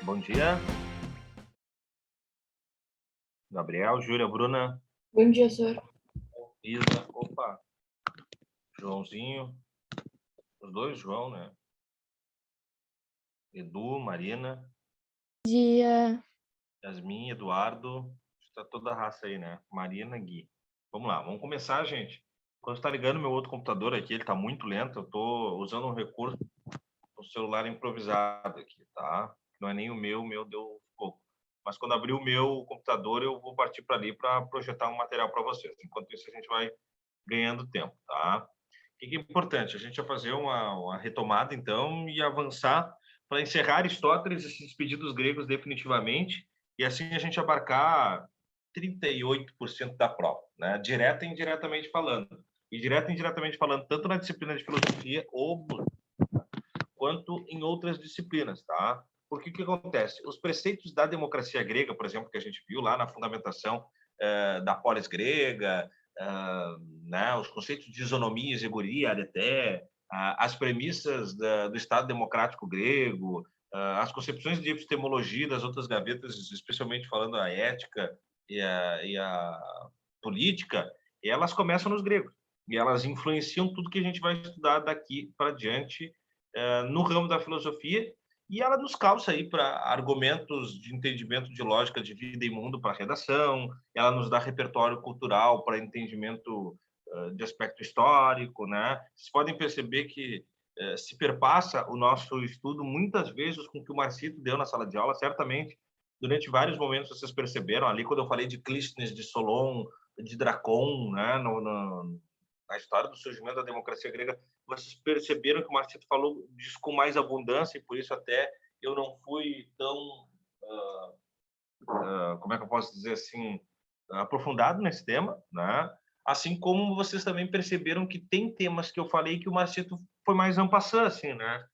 Bom dia. Gabriel, Júlia, Bruna, Bom dia, senhor. Isa, opa, Joãozinho, os dois João, né? Edu, Marina, Dia. Yasmin, Eduardo, está toda a raça aí, né? Marina, Gui. Vamos lá, vamos começar, gente. Quando está ligando meu outro computador aqui, ele está muito lento, eu estou usando um recurso do celular improvisado aqui, tá? Não é nem o meu deu pouco. Mas quando abrir o meu computador, eu vou partir para ali para projetar um material para vocês. Enquanto isso, a gente vai ganhando tempo, tá? O que é importante? A gente vai fazer uma retomada, então, e avançar para encerrar Aristóteles e se despedir dos gregos definitivamente, e assim a gente abarcar 38% da prova, né? Direta e indiretamente falando. E direta e indiretamente falando, tanto na disciplina de filosofia quanto em outras disciplinas, tá? Porque o que acontece? Os preceitos da democracia grega, por exemplo, que a gente viu lá na fundamentação da polis grega, né, os conceitos de isonomia, exegoria, areté, as premissas do Estado democrático grego, as concepções de epistemologia das outras gavetas, especialmente falando a ética e a política, elas começam nos gregos. E elas influenciam tudo que a gente vai estudar daqui para diante no ramo da filosofia, e ela nos calça aí para argumentos de entendimento de lógica de vida e mundo para redação, ela nos dá repertório cultural para entendimento de aspecto histórico, né? Vocês podem perceber que se perpassa o nosso estudo muitas vezes com o que o Marcito deu na sala de aula, certamente, durante vários momentos vocês perceberam ali, quando eu falei de Clístenes, de Solon, de Dracon, né? Na história do surgimento da democracia grega, vocês perceberam que o Marcito falou disso com mais abundância, e por isso até eu não fui tão, como é que eu posso dizer assim, aprofundado nesse tema, né? Assim como vocês também perceberam que tem temas que eu falei que o Marcito foi mais en passant, assim, né?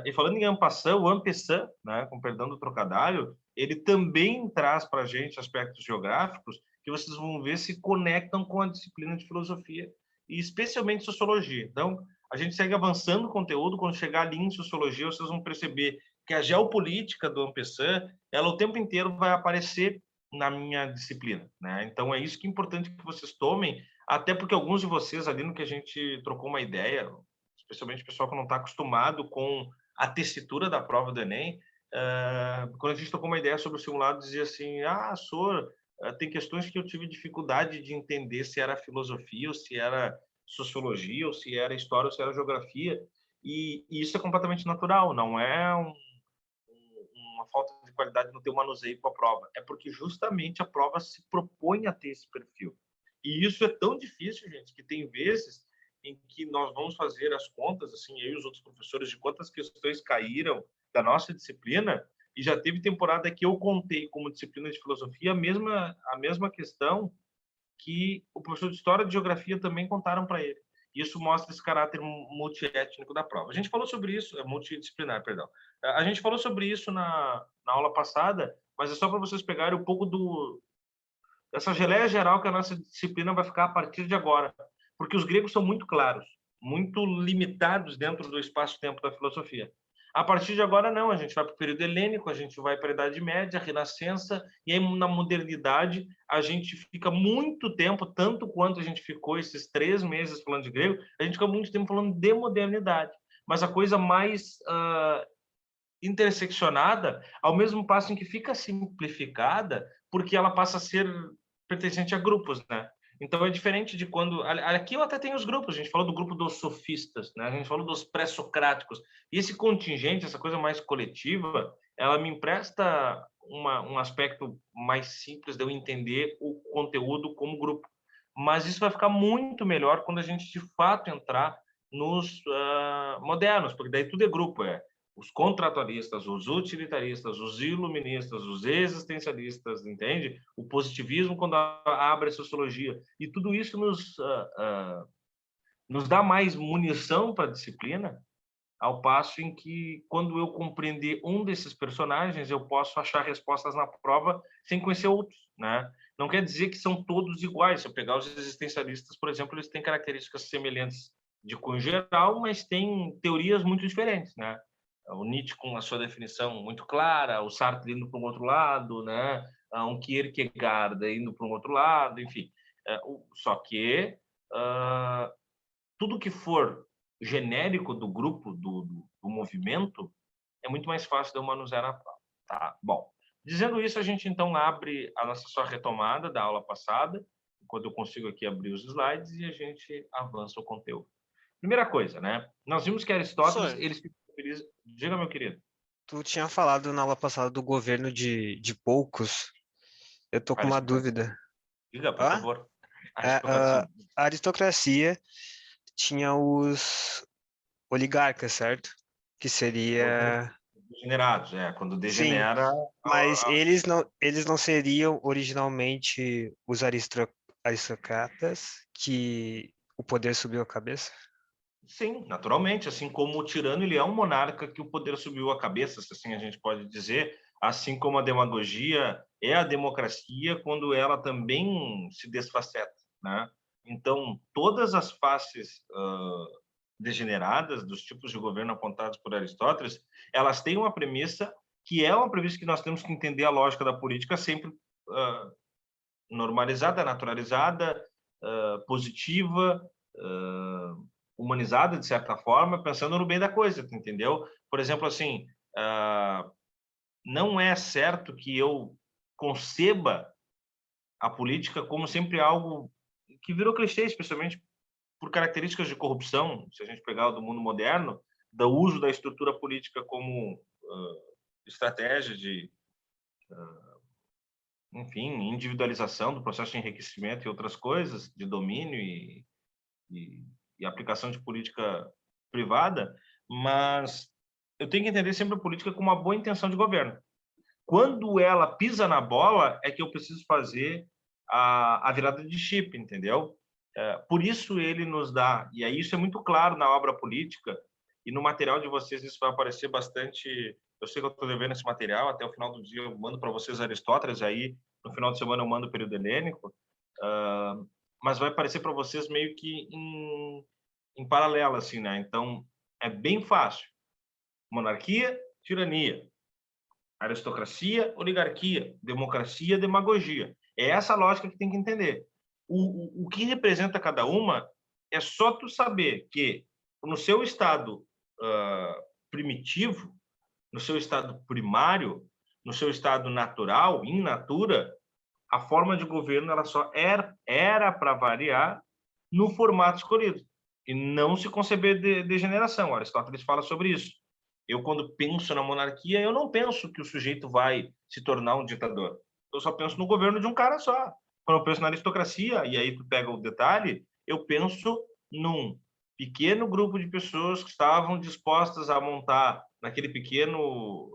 E falando em en passant, o en passant, né, com perdão do trocadilho, ele também traz para a gente aspectos geográficos que vocês vão ver se conectam com a disciplina de filosofia, e especialmente sociologia. Então, a gente segue avançando o conteúdo, quando chegar ali em sociologia, vocês vão perceber que a geopolítica do en passant, ela o tempo inteiro vai aparecer na minha disciplina, né? Então, é isso que é importante que vocês tomem, até porque alguns de vocês ali no que a gente trocou uma ideia, especialmente o pessoal que não está acostumado com a tessitura da prova do Enem, quando a gente trocou uma ideia sobre o simulado, dizia assim, Sor, tem questões que eu tive dificuldade de entender se era filosofia, ou se era sociologia, ou se era história, ou se era geografia, e isso é completamente natural, não é uma falta de qualidade no teu manuseio para a prova, é porque justamente a prova se propõe a ter esse perfil. E isso é tão difícil, gente, que tem vezes em que nós vamos fazer as contas, assim, eu e os outros professores, de quantas questões caíram da nossa disciplina, e já teve temporada que eu contei como disciplina de filosofia a mesma questão que o professor de História e de Geografia também contaram para ele. Isso mostra esse caráter multiétnico da prova. A gente falou sobre isso, multidisciplinar, perdão. A gente falou sobre isso na aula passada, mas é só para vocês pegarem um pouco dessa geleia geral que a nossa disciplina vai ficar a partir de agora. Porque os gregos são muito claros, muito limitados dentro do espaço-tempo da filosofia. A partir de agora, não. A gente vai para o período helênico, a gente vai para a Idade Média, a Renascença, e aí na modernidade a gente fica muito tempo, tanto quanto a gente ficou esses 3 meses falando de grego, a gente fica muito tempo falando de modernidade. Mas a coisa mais interseccionada, ao mesmo passo em que fica simplificada, porque ela passa a ser pertencente a grupos, né? Então é diferente de quando... Aqui eu até tenho os grupos, a gente falou do grupo dos sofistas, né? A gente falou dos pré-socráticos. E esse contingente, essa coisa mais coletiva, ela me empresta um aspecto mais simples de eu entender o conteúdo como grupo. Mas isso vai ficar muito melhor quando a gente, de fato, entrar nos modernos, porque daí tudo é grupo, os contratualistas, os utilitaristas, os iluministas, os existencialistas, entende? O positivismo quando abre a sociologia. E tudo isso nos dá mais munição para a disciplina, ao passo em que, quando eu compreender um desses personagens, eu posso achar respostas na prova sem conhecer outros, né? Não quer dizer que são todos iguais. Se eu pegar os existencialistas, por exemplo, eles têm características semelhantes de cunho geral, mas têm teorias muito diferentes, né? o Nietzsche com a sua definição muito clara, o Sartre indo para um outro lado, né? Um Kierkegaard indo para um outro lado, enfim. Só que tudo que for genérico do grupo, do movimento, é muito mais fácil de eu manusear na prova. Tá? Bom, dizendo isso, a gente então abre a nossa só retomada da aula passada, quando eu consigo aqui abrir os slides e a gente avança o conteúdo. Primeira coisa, né? Nós vimos que Aristóteles, Professor, ele se... Diga, meu querido. tu tinha falado na aula passada do governo de poucos. Eu tô com uma dúvida. Diga, por Hã? favor. A aristocracia tinha os oligarcas, certo? Que seria... Degenerados, quando Sim, degenera... mas eles não seriam originalmente os aristocratas que o poder subiu a cabeça? Sim, naturalmente, assim como o tirano ele é um monarca que o poder subiu a cabeça, se assim a gente pode dizer, assim como a demagogia é a democracia quando ela também se desfaceta, né? Então, todas as faces degeneradas dos tipos de governo apontados por Aristóteles, elas têm uma premissa que é uma premissa que nós temos que entender a lógica da política sempre normalizada, naturalizada, positiva, humanizada de certa forma, pensando no bem da coisa, entendeu? Por exemplo, assim, não é certo que eu conceba a política como sempre algo que virou clichê, especialmente por características de corrupção, se a gente pegar o do mundo moderno, do uso da estrutura política como estratégia de, enfim, individualização do processo de enriquecimento e outras coisas, de domínio e aplicação de política privada, mas eu tenho que entender sempre a política com uma boa intenção de governo. Quando ela pisa na bola, é que eu preciso fazer a virada de chip, entendeu? Por isso ele nos dá, e aí isso é muito claro na obra política, e no material de vocês isso vai aparecer bastante. Eu sei que eu estou devendo esse material, até o final do dia eu mando para vocês Aristóteles, aí no final de semana eu mando o período helênico, mas vai aparecer para vocês meio que em paralelo, assim, né? Então, é bem fácil. Monarquia, tirania. Aristocracia, oligarquia. Democracia, demagogia. É essa a lógica que tem que entender. O que representa cada uma é só tu saber que no seu estado primitivo, no seu estado primário, no seu estado natural, in natura, a forma de governo ela só era para variar no formato escolhido e não se conceber degeneração. Aristóteles fala sobre isso. Eu, quando penso na monarquia, eu não penso que o sujeito vai se tornar um ditador. Eu só penso no governo de um cara só. Quando eu penso na aristocracia, e aí tu pega o detalhe, eu penso num pequeno grupo de pessoas que estavam dispostas a montar, naquele pequeno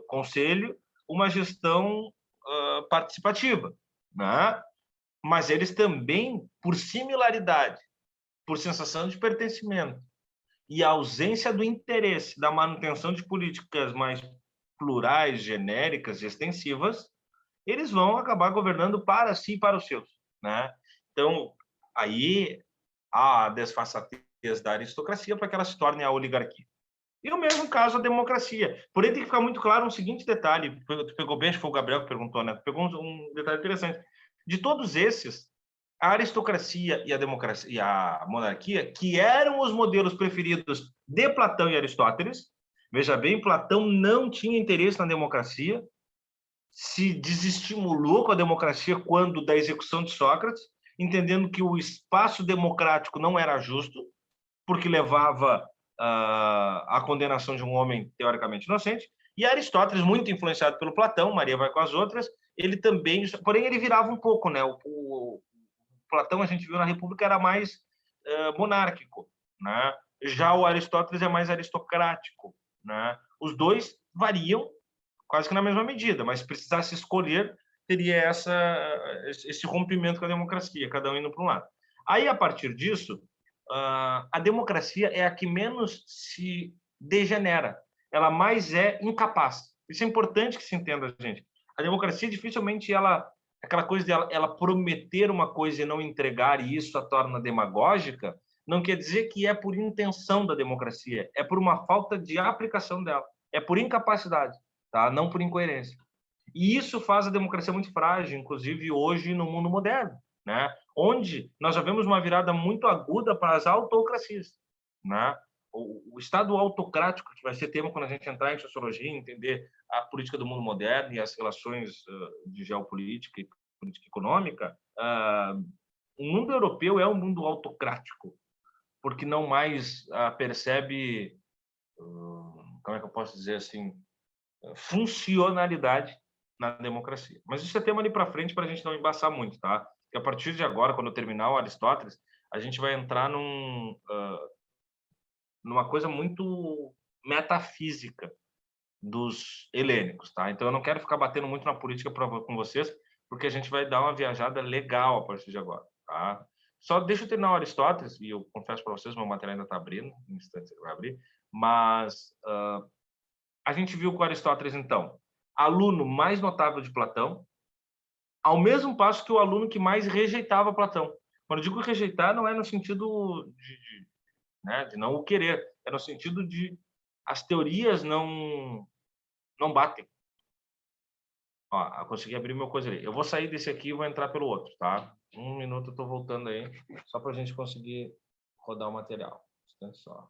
conselho, uma gestão participativa, né? Mas eles também, por similaridade, por sensação de pertencimento e a ausência do interesse da manutenção de políticas mais plurais, genéricas e extensivas, eles vão acabar governando para si e para os seus, né? Então, aí há a desfaçatez da aristocracia para que ela se torne a oligarquia. E o mesmo caso a democracia. Porém, tem que ficar muito claro um seguinte detalhe. Tu pegou bem, acho que foi o Gabriel que perguntou, né? Tu pegou um detalhe interessante. De todos esses, a aristocracia e a democracia e a monarquia, que eram os modelos preferidos de Platão e Aristóteles, veja bem, Platão não tinha interesse na democracia, se desestimulou com a democracia quando da execução de Sócrates, entendendo que o espaço democrático não era justo, porque levava a condenação de um homem teoricamente inocente, e Aristóteles, muito influenciado pelo Platão, Maria vai com as outras, ele também, porém ele virava um pouco, né? O Platão, a gente viu na República, era mais monárquico, né? Já o Aristóteles é mais aristocrático, né? Os dois variam quase que na mesma medida, mas se precisasse escolher, teria esse rompimento com a democracia, cada um indo para um lado. Aí, a partir disso, a democracia é a que menos se degenera, ela mais é incapaz. Isso é importante que se entenda, gente. A democracia dificilmente aquela coisa de ela prometer uma coisa e não entregar e isso a torna demagógica, não quer dizer que é por intenção da democracia, é por uma falta de aplicação dela. é por incapacidade, tá? Não por incoerência. E isso faz a democracia muito frágil, inclusive hoje no mundo moderno, né? Onde nós já vemos uma virada muito aguda para as autocracias, né? O Estado autocrático, que vai ser tema quando a gente entrar em sociologia, entender a política do mundo moderno e as relações de geopolítica e política econômica, o mundo europeu é um mundo autocrático, porque não mais percebe, como é que eu posso dizer assim, funcionalidade na democracia. Mas isso é tema ali para frente para a gente não embaçar muito, tá? Porque a partir de agora, quando eu terminar o Aristóteles, a gente vai entrar numa coisa muito metafísica dos helênicos, tá? Então eu não quero ficar batendo muito na política com vocês, porque a gente vai dar uma viajada legal a partir de agora, tá? Só deixa eu terminar o Aristóteles, e eu confesso para vocês, meu material ainda está abrindo, em instantes ele vai abrir, mas a gente viu com Aristóteles, então, aluno mais notável de Platão, ao mesmo passo que o aluno que mais rejeitava Platão. Quando eu digo rejeitar, não é no sentido de não o querer, é no sentido de as teorias não batem. Ó, eu consegui abrir meu coisa ali. Eu vou sair desse aqui e vou entrar pelo outro, tá? Um minuto, eu tô voltando aí, só para a gente conseguir rodar o material. Instante só.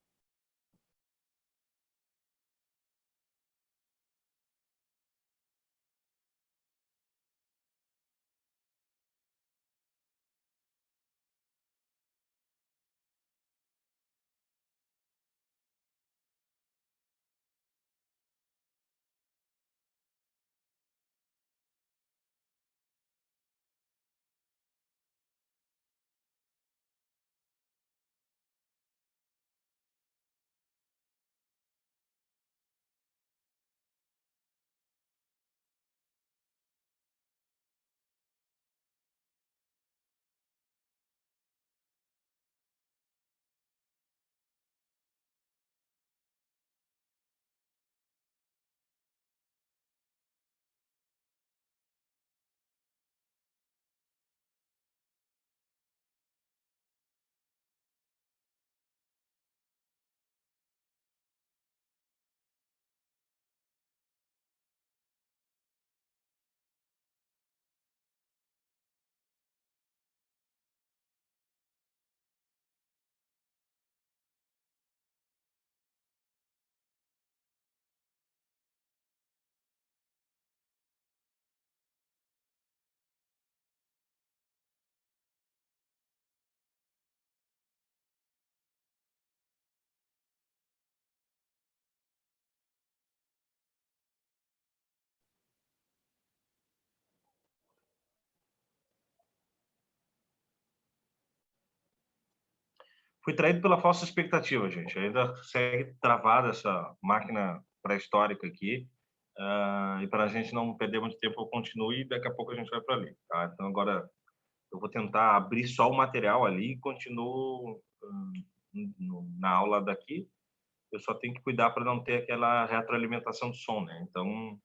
Fui traído pela falsa expectativa, gente. Ainda segue travada essa máquina pré-histórica aqui. E para a gente não perder muito tempo, eu continuo e daqui a pouco a gente vai para ali. Tá? Então, agora eu vou tentar abrir só o material ali e continuo na aula daqui. Eu só tenho que cuidar para não ter aquela retroalimentação do som, né? Então,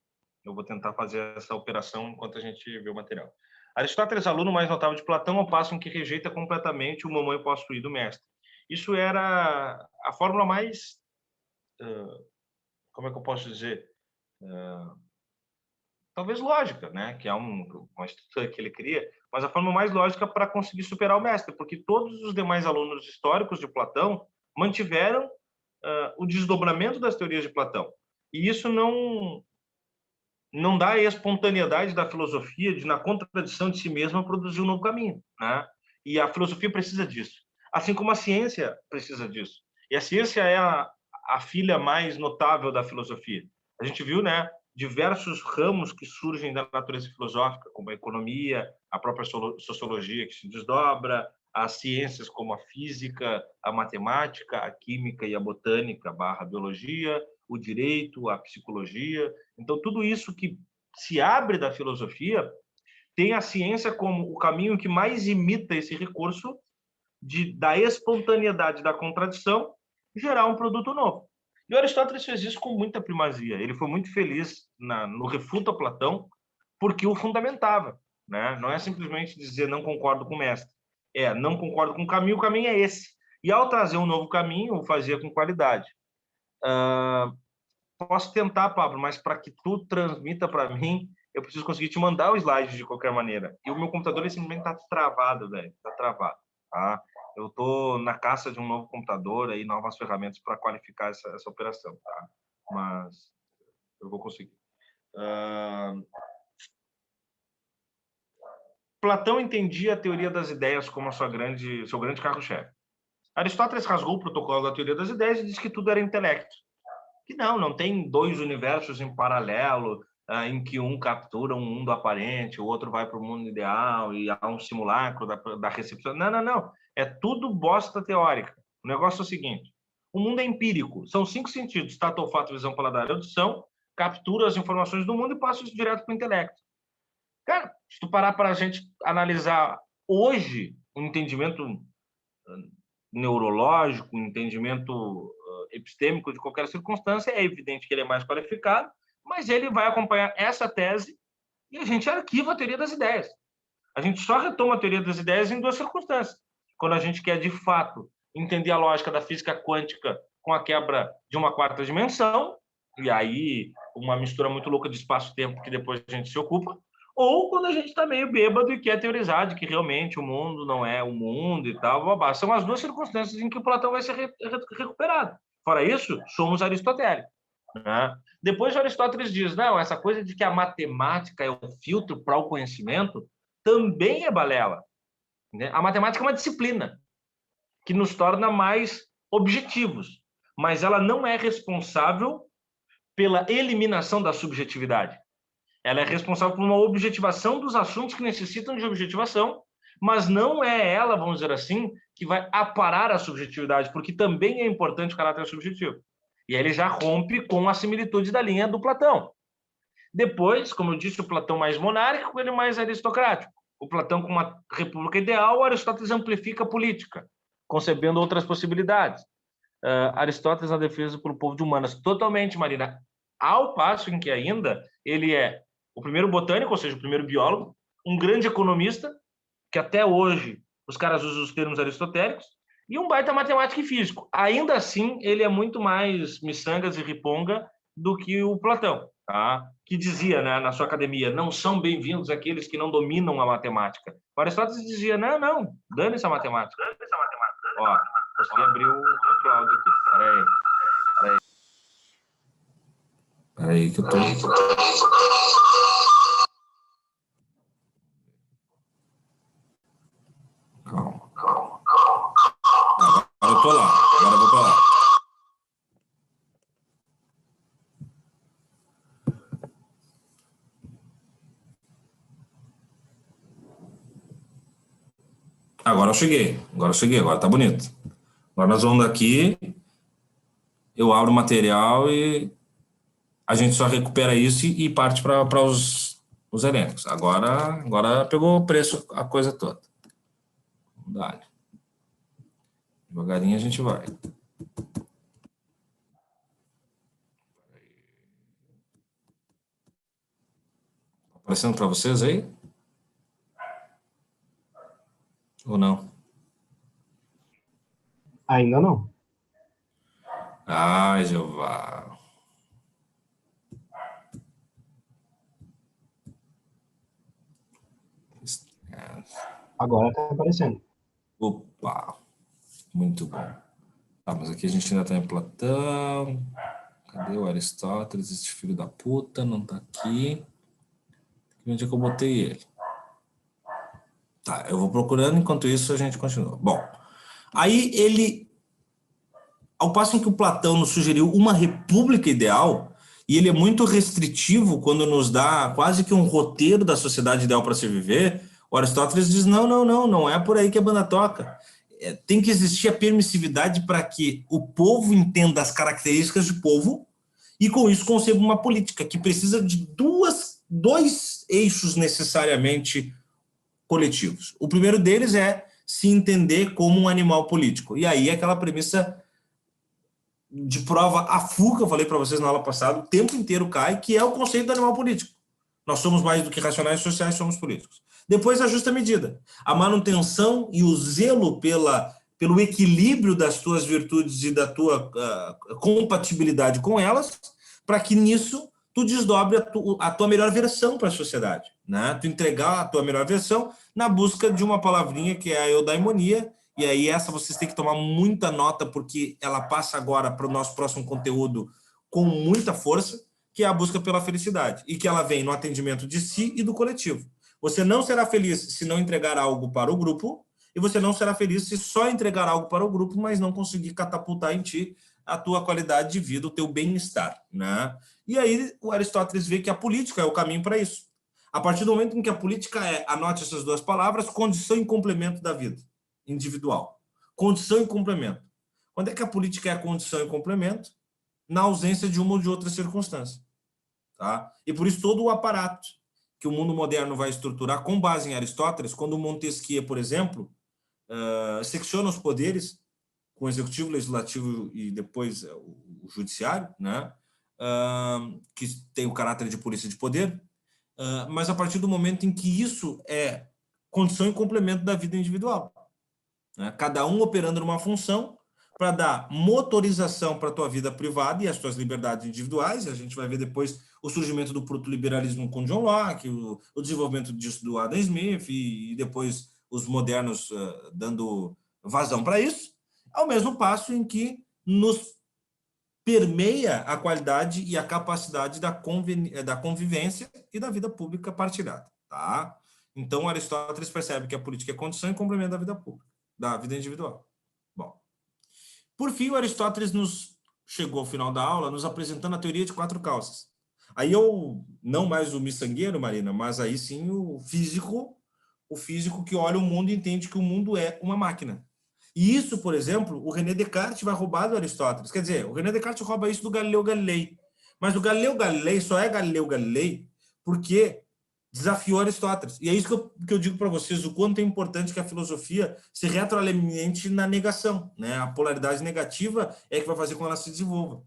eu vou tentar fazer essa operação enquanto a gente vê o material. Aristóteles, aluno mais notável de Platão, ao passo em que rejeita completamente o mamãe possuído do mestre. Isso era a fórmula mais, como é que eu posso dizer, talvez lógica, né? Que é uma estrutura que ele cria, mas a forma mais lógica para conseguir superar o mestre, porque todos os demais alunos históricos de Platão mantiveram o desdobramento das teorias de Platão. E isso não dá a espontaneidade da filosofia de, na contradição de si mesma, produzir um novo caminho, né? E a filosofia precisa disso, assim como a ciência precisa disso. E a ciência é a filha mais notável da filosofia. A gente viu, né, diversos ramos que surgem da natureza filosófica, como a economia, a própria sociologia que se desdobra, as ciências como a física, a matemática, a química e a botânica / biologia, o direito, a psicologia. Então, tudo isso que se abre da filosofia tem a ciência como o caminho que mais imita esse recurso da espontaneidade da contradição gerar um produto novo. E Aristóteles fez isso com muita primazia. Ele foi muito feliz no refuto a Platão porque o fundamentava, né? Não é simplesmente dizer não concordo com o mestre. Não concordo com o caminho é esse. E ao trazer um novo caminho, o fazia com qualidade. posso tentar, Pablo, mas para que tu transmita para mim, eu preciso conseguir te mandar o slide de qualquer maneira. E o meu computador ele simplesmente tá travado, velho. Tá travado, tá? Eu tô na caça de um novo computador aí, novas ferramentas para qualificar essa operação, tá? Mas eu vou conseguir. Platão entendia a teoria das ideias como seu grande carro-chefe. Aristóteles rasgou o protocolo da teoria das ideias e disse que tudo era intelecto. Que não tem dois universos em paralelo, em que um captura um mundo aparente, o outro vai para o mundo ideal e há um simulacro da recepção. Não. É tudo bosta teórica. O negócio é o seguinte: o mundo é empírico. São 5 sentidos: tato, olfato, visão, paladar e audição. Captura as informações do mundo e passa isso direto para o intelecto. Cara, se tu parar para a gente analisar hoje o entendimento neurológico, um entendimento epistêmico de qualquer circunstância, é evidente que ele é mais qualificado, mas ele vai acompanhar essa tese e a gente arquiva a teoria das ideias. A gente só retoma a teoria das ideias em 2 circunstâncias. Quando a gente quer, de fato, entender a lógica da física quântica com a quebra de uma 4ª dimensão, e aí uma mistura muito louca de espaço-tempo que depois a gente se ocupa, ou quando a gente está meio bêbado e quer teorizar de que realmente o mundo não é o mundo e tal, babá. São as 2 circunstâncias em que o Platão vai ser recuperado. Fora isso, somos aristotélicos. Né? Depois Aristóteles diz, não, essa coisa de que a matemática é o filtro para o conhecimento também é balela. Né? A matemática é uma disciplina que nos torna mais objetivos, mas ela não é responsável pela eliminação da subjetividade. Ela é responsável por uma objetivação dos assuntos que necessitam de objetivação, mas não é ela, vamos dizer assim, que vai aparar a subjetividade, porque também é importante o caráter subjetivo. E aí ele já rompe com a similitude da linha do Platão. Depois, como eu disse, o Platão mais monárquico, ele mais aristocrático. O Platão com uma república ideal, Aristóteles amplifica a política, concebendo outras possibilidades. Aristóteles na defesa pelo povo de humanas, totalmente, Marina, ao passo em que ainda ele é o primeiro botânico, ou seja, o primeiro biólogo, um grande economista, que até hoje os caras usam os termos aristotélicos, e um baita matemático e físico. Ainda assim, ele é muito mais miçangas e riponga do que o Platão, tá? Que dizia, né, na sua academia, não são bem-vindos aqueles que não dominam a matemática. O Aristóteles dizia, não, dane-se a matemática. Ó, consegui abrir o outro áudio aqui. Peraí que eu tô... Calma. Agora eu tô lá. Agora eu vou pra lá. Agora eu cheguei. Agora tá bonito. Agora nós vamos daqui, eu abro o material e a gente só recupera isso e parte para os elencos. Agora pegou o preço, a coisa toda. Dá. Devagarinho a gente vai. Aparecendo para vocês aí? Ou não? Ainda não. Ai, Jeová. Agora está aparecendo. Opa, muito bom. Tá, mas aqui a gente ainda está em Platão. Cadê o Aristóteles? Esse filho da puta não está aqui. Onde é que eu botei ele? Tá, eu vou procurando, enquanto isso a gente continua. Bom, aí ele, ao passo em que o Platão nos sugeriu uma república ideal, e ele é muito restritivo quando nos dá quase que um roteiro da sociedade ideal para se viver, o Aristóteles diz, não é por aí que a banda toca. Tem que existir a permissividade para que o povo entenda as características de povo e com isso conceba uma política que precisa de dois eixos necessariamente coletivos. O primeiro deles é se entender como um animal político. E aí aquela premissa de prova a fuga, eu falei para vocês na aula passada, o tempo inteiro cai, que é o conceito do animal político. Nós somos mais do que racionais sociais, somos políticos. Depois a justa medida. A manutenção e o zelo pelo equilíbrio das tuas virtudes e da tua compatibilidade com elas, para que nisso tu desdobre a tua melhor versão para a sociedade, né? Tu entregar a tua melhor versão na busca de uma palavrinha que é a eudaimonia, e aí essa vocês têm que tomar muita nota, porque ela passa agora para o nosso próximo conteúdo com muita força, que é a busca pela felicidade, e que ela vem no atendimento de si e do coletivo. Você não será feliz se não entregar algo para o grupo, e você não será feliz se só entregar algo para o grupo, mas não conseguir catapultar em ti a tua qualidade de vida, o teu bem-estar, né? E aí o Aristóteles vê que a política é o caminho para isso. A partir do momento em que a política é, anote essas duas palavras, condição e complemento da vida individual. Condição e complemento. Quando é que a política é a condição e complemento? Na ausência de uma ou de outra circunstância. Tá? E por isso todo o aparato que o mundo moderno vai estruturar com base em Aristóteles, quando Montesquieu, por exemplo, secciona os poderes, com o executivo, legislativo e depois o judiciário, né? Que tem o caráter de polícia de poder, mas a partir do momento em que isso é condição e complemento da vida individual, né? Cada um operando numa função para dar motorização para a tua vida privada e as tuas liberdades individuais, e a gente vai ver depois o surgimento do protoliberalismo com John Locke, o desenvolvimento disso do Adam Smith, e depois os modernos dando vazão para isso, ao mesmo passo em que nos permeia a qualidade e a capacidade da convivência e da vida pública partilhada. Tá? Então, Aristóteles percebe que a política é condição e complemento da vida pública, da vida individual. Bom, por fim, o Aristóteles nos chegou ao final da aula nos apresentando a teoria de 4 causas. Aí eu, não mais o miçangueiro, Marina, mas aí sim o físico que olha o mundo e entende que o mundo é uma máquina. E isso, por exemplo, o René Descartes vai roubar do Aristóteles. Quer dizer, o René Descartes rouba isso do Galileu Galilei. Mas o Galileu Galilei só é Galileu Galilei porque desafiou Aristóteles. E é isso que eu digo para vocês, o quanto é importante que a filosofia se retroalimente na negação, né? A polaridade negativa é que vai fazer com que ela se desenvolva.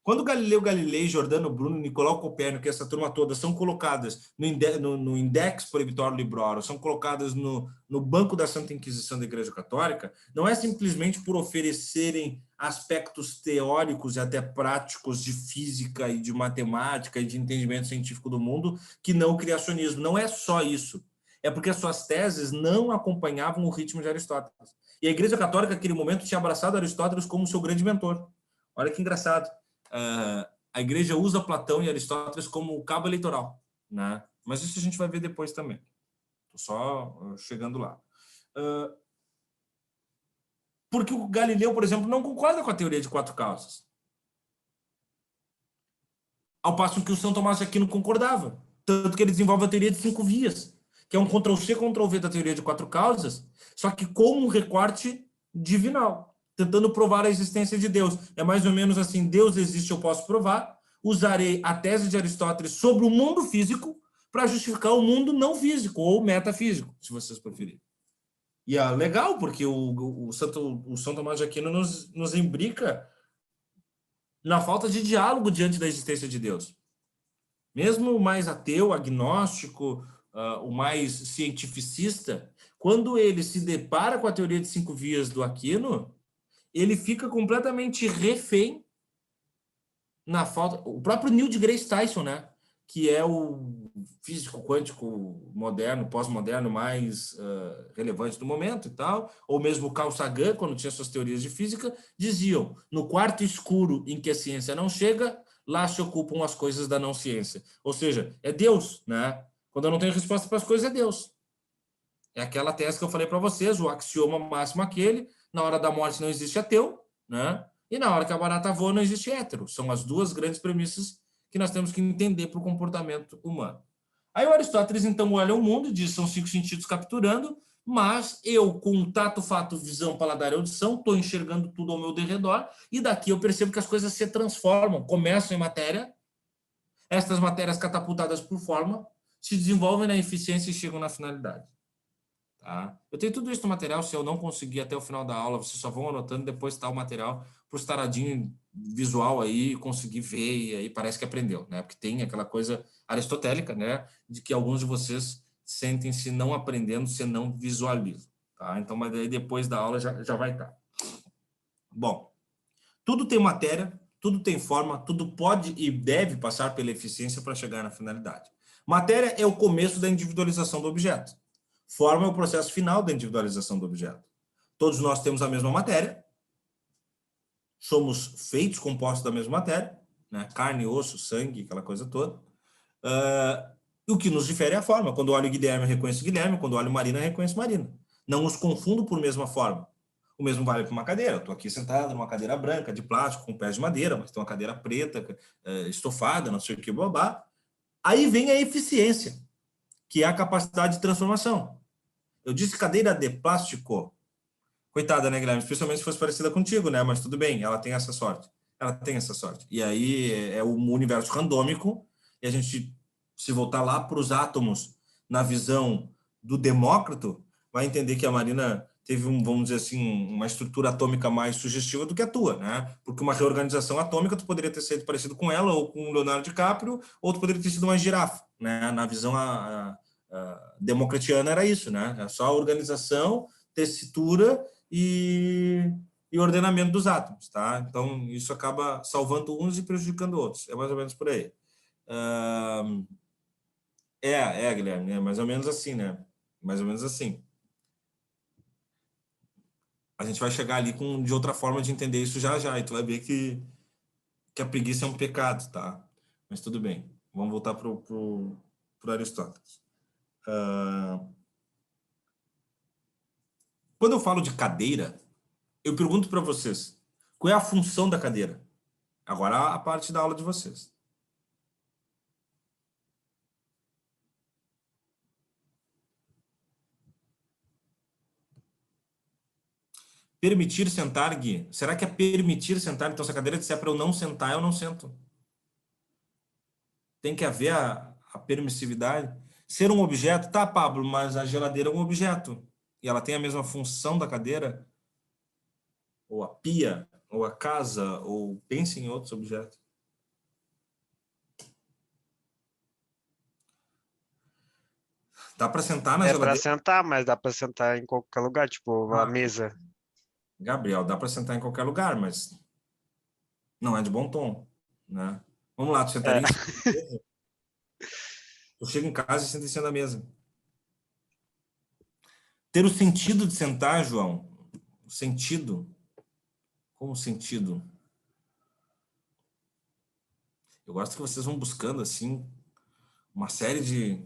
Quando Galileu Galilei, Giordano Bruno, Nicolau Copérnico e essa turma toda são colocadas no Index Prohibitorum Librorum, são colocadas no banco da Santa Inquisição da Igreja Católica, não é simplesmente por oferecerem aspectos teóricos e até práticos de física e de matemática e de entendimento científico do mundo que não o criacionismo. Não é só isso. É porque as suas teses não acompanhavam o ritmo de Aristóteles. E a Igreja Católica, naquele momento, tinha abraçado Aristóteles como seu grande mentor. Olha que engraçado. A igreja usa Platão e Aristóteles como cabo eleitoral, né? Mas isso a gente vai ver depois também. Estou só chegando lá. Porque o Galileu, por exemplo, não concorda com a teoria de 4 causas. Ao passo que o São Tomás de Aquino concordava. Tanto que ele desenvolve a teoria de 5 vias, que é um Ctrl-C, Ctrl-V da teoria de 4 causas, só que com um recorte divinal, tentando provar a existência de Deus. É mais ou menos assim, Deus existe, eu posso provar, usarei a tese de Aristóteles sobre o mundo físico para justificar o mundo não físico, ou metafísico, se vocês preferirem. E é legal, porque o São Tomás de Aquino nos imbrica na falta de diálogo diante da existência de Deus. Mesmo o mais ateu, agnóstico, o mais cientificista, quando ele se depara com a teoria de 5 vias do Aquino, ele fica completamente refém na falta... O próprio Neil deGrasse Tyson, né? Que é o físico quântico moderno, pós-moderno mais relevante do momento e tal, ou mesmo Carl Sagan, quando tinha suas teorias de física, diziam, no quarto escuro em que a ciência não chega, lá se ocupam as coisas da não ciência. Ou seja, é Deus, né? Quando eu não tenho resposta para as coisas, é Deus. É aquela tese que eu falei para vocês, o axioma máximo aquele, na hora da morte não existe ateu, né? E na hora que a barata voa não existe hétero. São as duas grandes premissas que nós temos que entender para o comportamento humano. Aí o Aristóteles, então, olha o mundo e diz, são 5 sentidos capturando, mas eu, com tato, fato, visão, paladar e audição, estou enxergando tudo ao meu derredor, e daqui eu percebo que as coisas se transformam, começam em matéria, estas matérias catapultadas por forma, se desenvolvem na eficiência e chegam na finalidade. Tá? Eu tenho tudo isso no material, se eu não conseguir até o final da aula, vocês só vão anotando, depois está o material para os taradinhos visual aí conseguir ver e aí parece que aprendeu, né? Porque tem aquela coisa aristotélica, né? De que alguns de vocês sentem-se não aprendendo se não visualizam, tá? Então, mas aí depois da aula já vai estar. Bom, tudo tem matéria, tudo tem forma, tudo pode e deve passar pela eficiência para chegar na finalidade. Matéria é o começo da individualização do objeto. Forma é o processo final da individualização do objeto. Todos nós temos a mesma matéria, somos feitos, compostos da mesma matéria, né? Carne, osso, sangue, aquela coisa toda. O que nos difere é a forma. Quando eu olho Guilherme, eu reconheço Guilherme. Quando eu olho Marina, eu reconheço Marina. Não os confundo por mesma forma. O mesmo vale para uma cadeira. Eu estou aqui sentado numa cadeira branca, de plástico, com pés de madeira, mas tem uma cadeira preta, estofada, não sei o que, babá. Aí vem a eficiência, que é a capacidade de transformação. Eu disse cadeira de plástico. Coitada, né, Guilherme? Especialmente se fosse parecida contigo, né? Mas tudo bem, ela tem essa sorte. Ela tem essa sorte. E aí é o universo randômico, e a gente, se voltar lá para os átomos, na visão do Demócrito, vai entender que a Marina teve, vamos dizer assim, uma estrutura atômica mais sugestiva do que a tua, né? Porque uma reorganização atômica, tu poderia ter sido parecido com ela, ou com o Leonardo DiCaprio, ou tu poderia ter sido uma girafa, né? Na visão democritiana era isso, né? É só a organização, tessitura e ordenamento dos átomos, tá? Então, isso acaba salvando uns e prejudicando outros. É mais ou menos por aí. Guilherme, é mais ou menos assim, né? Mais ou menos assim. A gente vai chegar ali de outra forma de entender isso já, e tu vai ver que a preguiça é um pecado, tá? Mas tudo bem. Vamos voltar pro Aristóteles. Quando eu falo de cadeira, eu pergunto para vocês, qual é a função da cadeira? Agora a parte da aula de vocês. Permitir sentar, Gui? Será que é permitir sentar? Então, se a cadeira disser para eu não sentar, eu não sento. Tem que haver a permissividade. Ser um objeto? Tá, Pablo, mas a geladeira é um objeto. E ela tem a mesma função da cadeira? Ou a pia? Ou a casa? Ou pense em outros objetos. Dá para sentar na geladeira? É para sentar, mas dá para sentar em qualquer lugar, tipo a mesa. Gabriel, dá para sentar em qualquer lugar, mas não é de bom tom, né? Vamos lá, tu sentaria em cima da mesa? Tu chega em casa e senta em cima da mesa. Ter o sentido de sentar, João. O sentido. Como sentido? Eu gosto que vocês vão buscando, assim, uma série de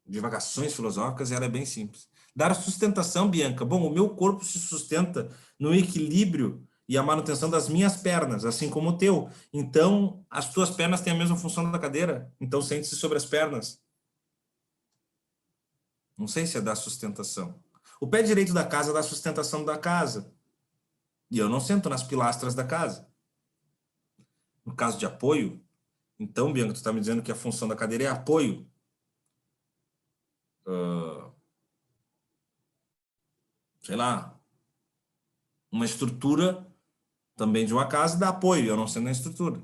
divagações filosóficas, e ela é bem simples. Dar sustentação, Bianca. Bom, o meu corpo se sustenta no equilíbrio e a manutenção das minhas pernas, assim como o teu. Então, as tuas pernas têm a mesma função da cadeira. Então, sente-se sobre as pernas. Não sei se é dar sustentação. O pé direito da casa dá sustentação da casa. E eu não sento nas pilastras da casa. No caso de apoio, então, Bianca, tu está me dizendo que a função da cadeira é apoio. Sei lá, uma estrutura também de uma casa dá apoio, eu não sendo na estrutura.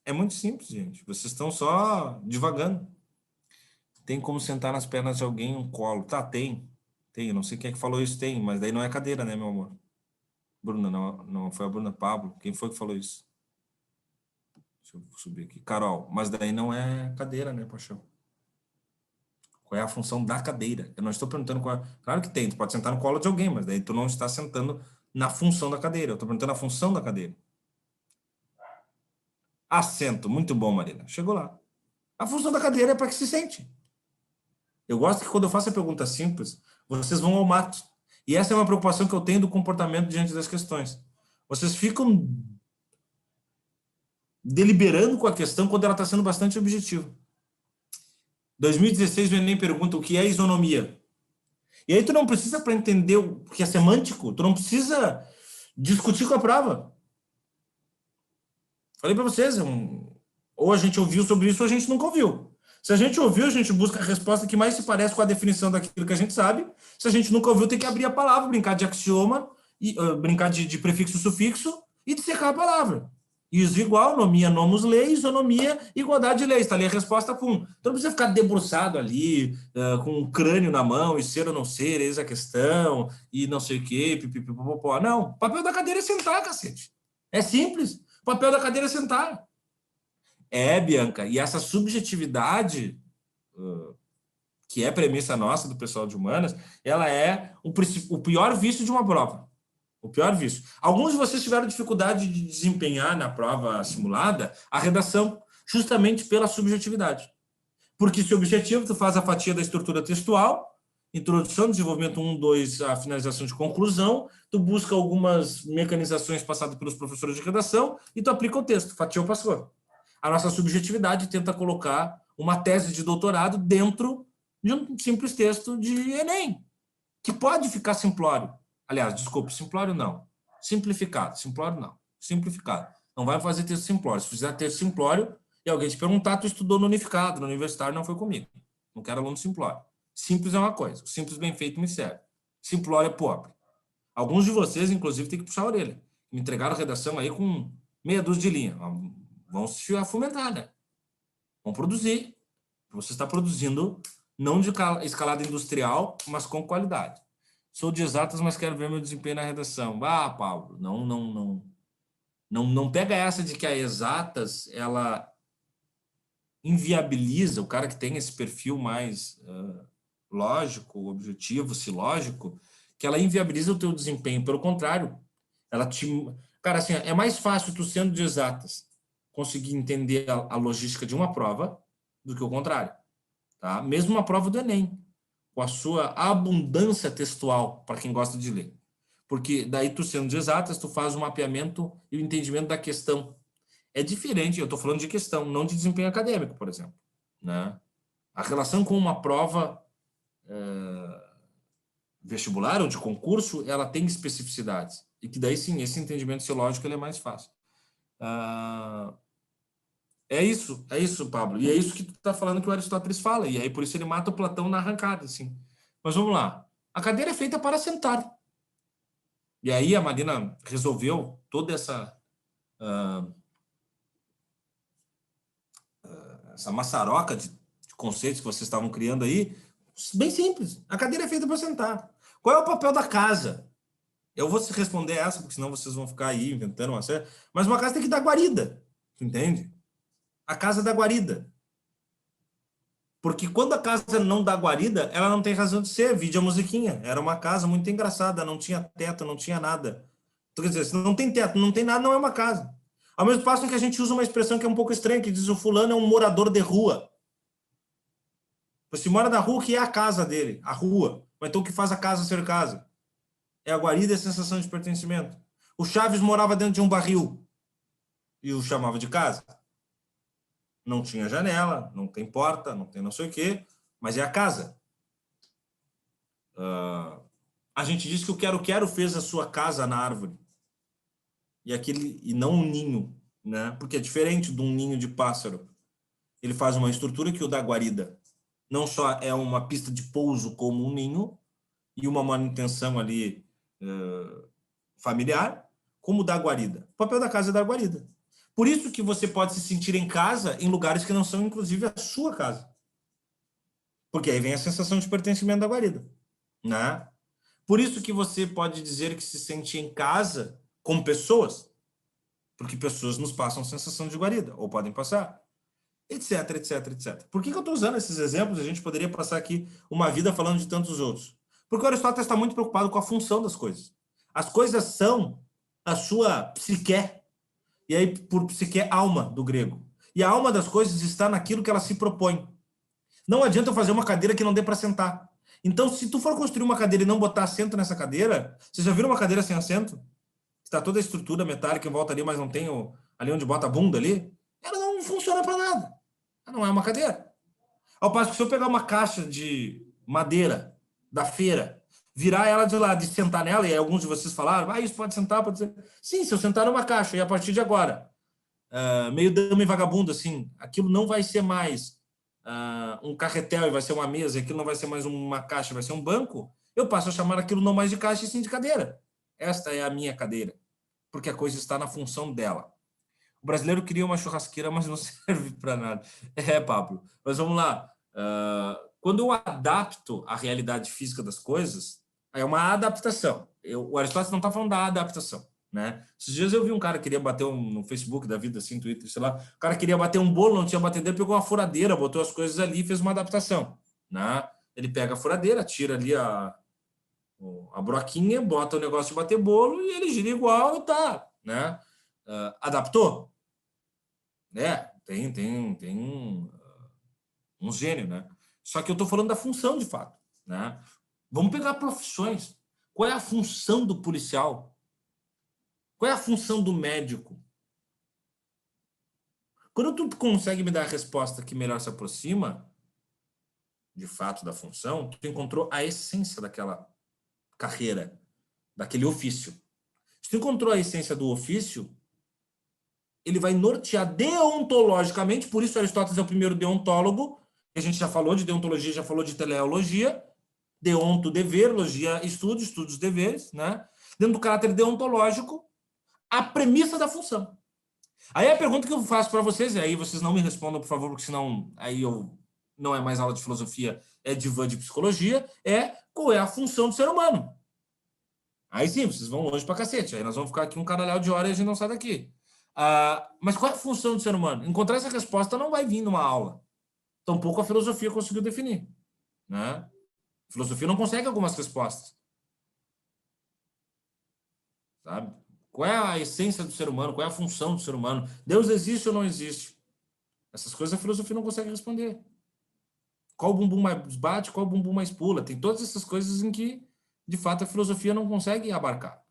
É muito simples, gente. Vocês estão só divagando. Tem como sentar nas pernas de alguém um colo? Tá, tem. Tem, eu não sei quem é que falou isso, tem, mas daí não é cadeira, né, meu amor? Bruna, não foi a Bruna, Pablo. Quem foi que falou isso? Deixa eu subir aqui. Carol, mas daí não é cadeira, né, paixão? Qual é a função da cadeira? Eu não estou perguntando qual é. Claro que tem, tu pode sentar no colo de alguém, mas daí tu não está sentando na função da cadeira. Eu estou perguntando a função da cadeira. Assento, muito bom, Marina. Chegou lá. A função da cadeira é para que se sente. Eu gosto que quando eu faço a pergunta simples, vocês vão ao mato. E essa é uma preocupação que eu tenho do comportamento diante das questões. Vocês ficam deliberando com a questão quando ela está sendo bastante objetiva. 2016, o Enem pergunta o que é isonomia. E aí tu não precisa, para entender o que é semântico, tu não precisa discutir com a prova. Falei para vocês, ou a gente ouviu sobre isso ou a gente nunca ouviu. Se a gente ouviu, a gente busca a resposta que mais se parece com a definição daquilo que a gente sabe. Se a gente nunca ouviu, tem que abrir a palavra, brincar de axioma, brincar de prefixo e sufixo e dissecar a palavra. Iso igual, nomia, nomus, lei, isonomia, igualdade de leis. Está ali a resposta, pum. Então não precisa ficar debruçado ali, com o crânio na mão, e ser ou não ser, eis a questão, e não sei o quê, pipipipopopó. Não, o papel da cadeira é sentar, cacete. É simples. O papel da cadeira é sentar. Bianca, e essa subjetividade, que é premissa nossa do pessoal de humanas, ela é o pior vício de uma prova. O pior vício. Alguns de vocês tiveram dificuldade de desempenhar na prova simulada a redação, justamente pela subjetividade. Porque se o objetivo, tu faz a fatia da estrutura textual, introdução, desenvolvimento 1, 2, a finalização de conclusão, tu busca algumas mecanizações passadas pelos professores de redação e tu aplica o texto, fatiou, passou. A nossa subjetividade tenta colocar uma tese de doutorado dentro de um simples texto de Enem, que pode ficar simplório. Aliás, desculpe, simplório não. Simplificado. Simplório não. Simplificado. Não vai fazer texto simplório. Se fizer texto simplório e alguém te perguntar, tu estudou no unificado, no universitário, não foi comigo. Não quero aluno simplório. Simples é uma coisa. O simples bem feito me serve. Simplório é pobre. Alguns de vocês, inclusive, têm que puxar a orelha. Me entregaram redação aí com meia dúzia de linha. Vão se afumentar, né? Vão produzir. Você está produzindo não de escalada industrial, mas com qualidade. Sou de exatas, mas quero ver meu desempenho na redação. Pablo, não pega essa de que a exatas, ela inviabiliza o cara que tem esse perfil mais lógico, objetivo, silógico, que ela inviabiliza o teu desempenho. Pelo contrário, ela te... Cara, assim, é mais fácil tu sendo de exatas conseguir entender a logística de uma prova do que o contrário. Tá? Mesmo uma prova do Enem, com a sua abundância textual, para quem gosta de ler. Porque daí tu sendo de exatas, tu faz o mapeamento e o entendimento da questão. É diferente, eu estou falando de questão, não de desempenho acadêmico, por exemplo. Né? A relação com uma prova vestibular ou de concurso, ela tem especificidades. E que daí, sim, esse entendimento silógico ele é mais fácil. É isso, Pablo. E é isso que tu está falando que o Aristóteles fala. E aí, por isso, ele mata o Platão na arrancada. Assim. Mas vamos lá. A cadeira é feita para sentar. E aí, a Marina resolveu toda essa maçaroca de conceitos que vocês estavam criando aí. Bem simples. A cadeira é feita para sentar. Qual é o papel da casa? Eu vou responder essa, porque senão vocês vão ficar aí inventando uma série. Mas uma casa tem que dar guarida. Entende? A casa dá guarida. Porque quando a casa não dá guarida, ela não tem razão de ser. Vide a musiquinha. Era uma casa muito engraçada, não tinha teto, não tinha nada. Então, quer dizer, se não tem teto, não tem nada, não é uma casa. Ao mesmo passo que a gente usa uma expressão que é um pouco estranha, que diz o fulano é um morador de rua. Você mora na rua, que é a casa dele, a rua. Mas então o que faz a casa ser casa? É a guarida e a sensação de pertencimento. O Chaves morava dentro de um barril e o chamava de casa. Não tinha janela, não tem porta, não tem não sei o quê, mas é a casa. A gente diz que o quero-quero fez a sua casa na árvore. E não um ninho, né? Porque é diferente de um ninho de pássaro. Ele faz uma estrutura que o dá guarida. Não só é uma pista de pouso como um ninho e uma manutenção ali familiar, como dá guarida. O papel da casa é dar guarida. Por isso que você pode se sentir em casa em lugares que não são, inclusive, a sua casa. Porque aí vem a sensação de pertencimento da guarida. Né? Por isso que você pode dizer que se sente em casa com pessoas, porque pessoas nos passam sensação de guarida, ou podem passar, etc, etc, etc. Por que eu estou usando esses exemplos? A gente poderia passar aqui uma vida falando de tantos outros. Porque o Aristóteles está muito preocupado com a função das coisas. As coisas são a sua psique. E aí, por psique, alma, do grego. E a alma das coisas está naquilo que ela se propõe. Não adianta eu fazer uma cadeira que não dê para sentar. Então, se tu for construir uma cadeira e não botar assento nessa cadeira, vocês já viram uma cadeira sem assento? Está toda a estrutura metálica em volta ali, mas não tem ali onde bota a bunda ali? Ela não funciona para nada. Ela não é uma cadeira. Ao passo que se eu pegar uma caixa de madeira da feira, virar ela de lado e sentar nela, e aí alguns de vocês falaram, isso pode sentar, pode ser. Sim, se eu sentar numa caixa, e a partir de agora, meio dama e vagabundo, assim, aquilo não vai ser mais um carretel e vai ser uma mesa, aquilo não vai ser mais uma caixa, vai ser um banco, eu passo a chamar aquilo não mais de caixa e sim de cadeira. Esta é a minha cadeira, porque a coisa está na função dela. O brasileiro queria uma churrasqueira, mas não serve para nada. Pablo, mas vamos lá. Quando eu adapto a realidade física das coisas, é uma adaptação. O Aristóteles não está falando da adaptação. né? Esses dias eu vi um cara que queria bater no Facebook da vida, assim, Twitter, sei lá, o cara queria bater um bolo, não tinha batedeira, pegou uma furadeira, botou as coisas ali e fez uma adaptação, né? Ele pega a furadeira, tira ali a broquinha, bota o negócio de bater bolo e ele gira igual e tá, né? Adaptou? Tem um gênio, né? Só que eu tô falando da função, de fato, né? Vamos pegar profissões. Qual é a função do policial? Qual é a função do médico? Quando tu consegue me dar a resposta que melhor se aproxima, de fato, da função, tu encontrou a essência daquela carreira, daquele ofício. Se tu encontrou a essência do ofício, ele vai nortear deontologicamente, por isso Aristóteles é o primeiro deontólogo, a gente já falou de deontologia, já falou de teleologia, deonto, dever, logia, estudo, estudos, deveres, né? Dentro do caráter deontológico, a premissa da função. Aí a pergunta que eu faço para vocês, e aí vocês não me respondam, por favor, porque senão aí não é mais aula de filosofia, é divã de psicologia, qual é a função do ser humano? Aí sim, vocês vão longe pra cacete, aí nós vamos ficar aqui um caralhau de hora e a gente não sai daqui. Mas qual é a função do ser humano? Encontrar essa resposta não vai vir numa aula. Tampouco a filosofia conseguiu definir, né? A filosofia não consegue algumas respostas. Sabe? Qual é a essência do ser humano? Qual é a função do ser humano? Deus existe ou não existe? Essas coisas a filosofia não consegue responder. Qual bumbum mais bate, qual bumbum mais pula? Tem todas essas coisas em que, de fato, a filosofia não consegue abarcar.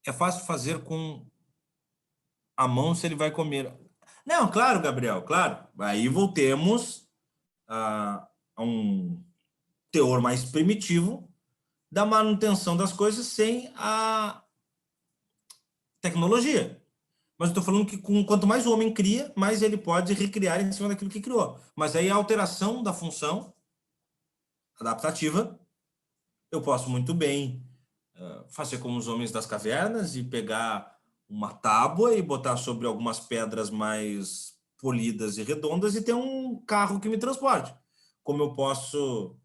É fácil fazer com a mão se ele vai comer. Não, claro, Gabriel, claro. Aí voltemos a um teor mais primitivo da manutenção das coisas sem a tecnologia. Mas eu estou falando que quanto mais o homem cria, mais ele pode recriar em cima daquilo que criou. Mas aí a alteração da função adaptativa, eu posso muito bem fazer como os homens das cavernas e pegar uma tábua e botar sobre algumas pedras mais polidas e redondas e ter um carro que me transporte. Como eu posso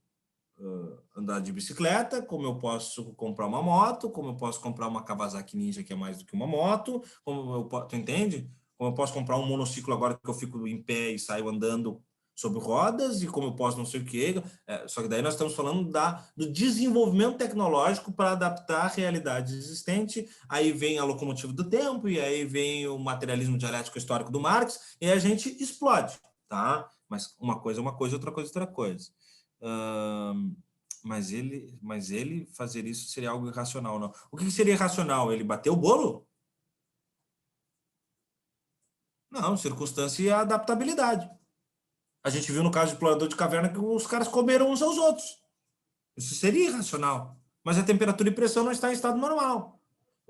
andar de bicicleta, como eu posso comprar uma moto, como eu posso comprar uma Kawasaki Ninja, que é mais do que uma moto, tu entende? Como eu posso comprar um monociclo agora que eu fico em pé e saio andando sobre rodas, e como eu posso não sei o quê. Só que daí nós estamos falando do desenvolvimento tecnológico para adaptar a realidade existente. Aí vem a locomotiva do tempo, e aí vem o materialismo dialético histórico do Marx, e a gente explode, tá? Mas uma coisa é uma coisa, outra coisa é outra coisa. Mas ele fazer isso seria algo irracional, não? O que seria irracional? Ele bater o bolo? Não, circunstância e adaptabilidade. A gente viu no caso de explorador de caverna que os caras comeram uns aos outros. Isso seria irracional. Mas a temperatura e pressão não está em estado normal.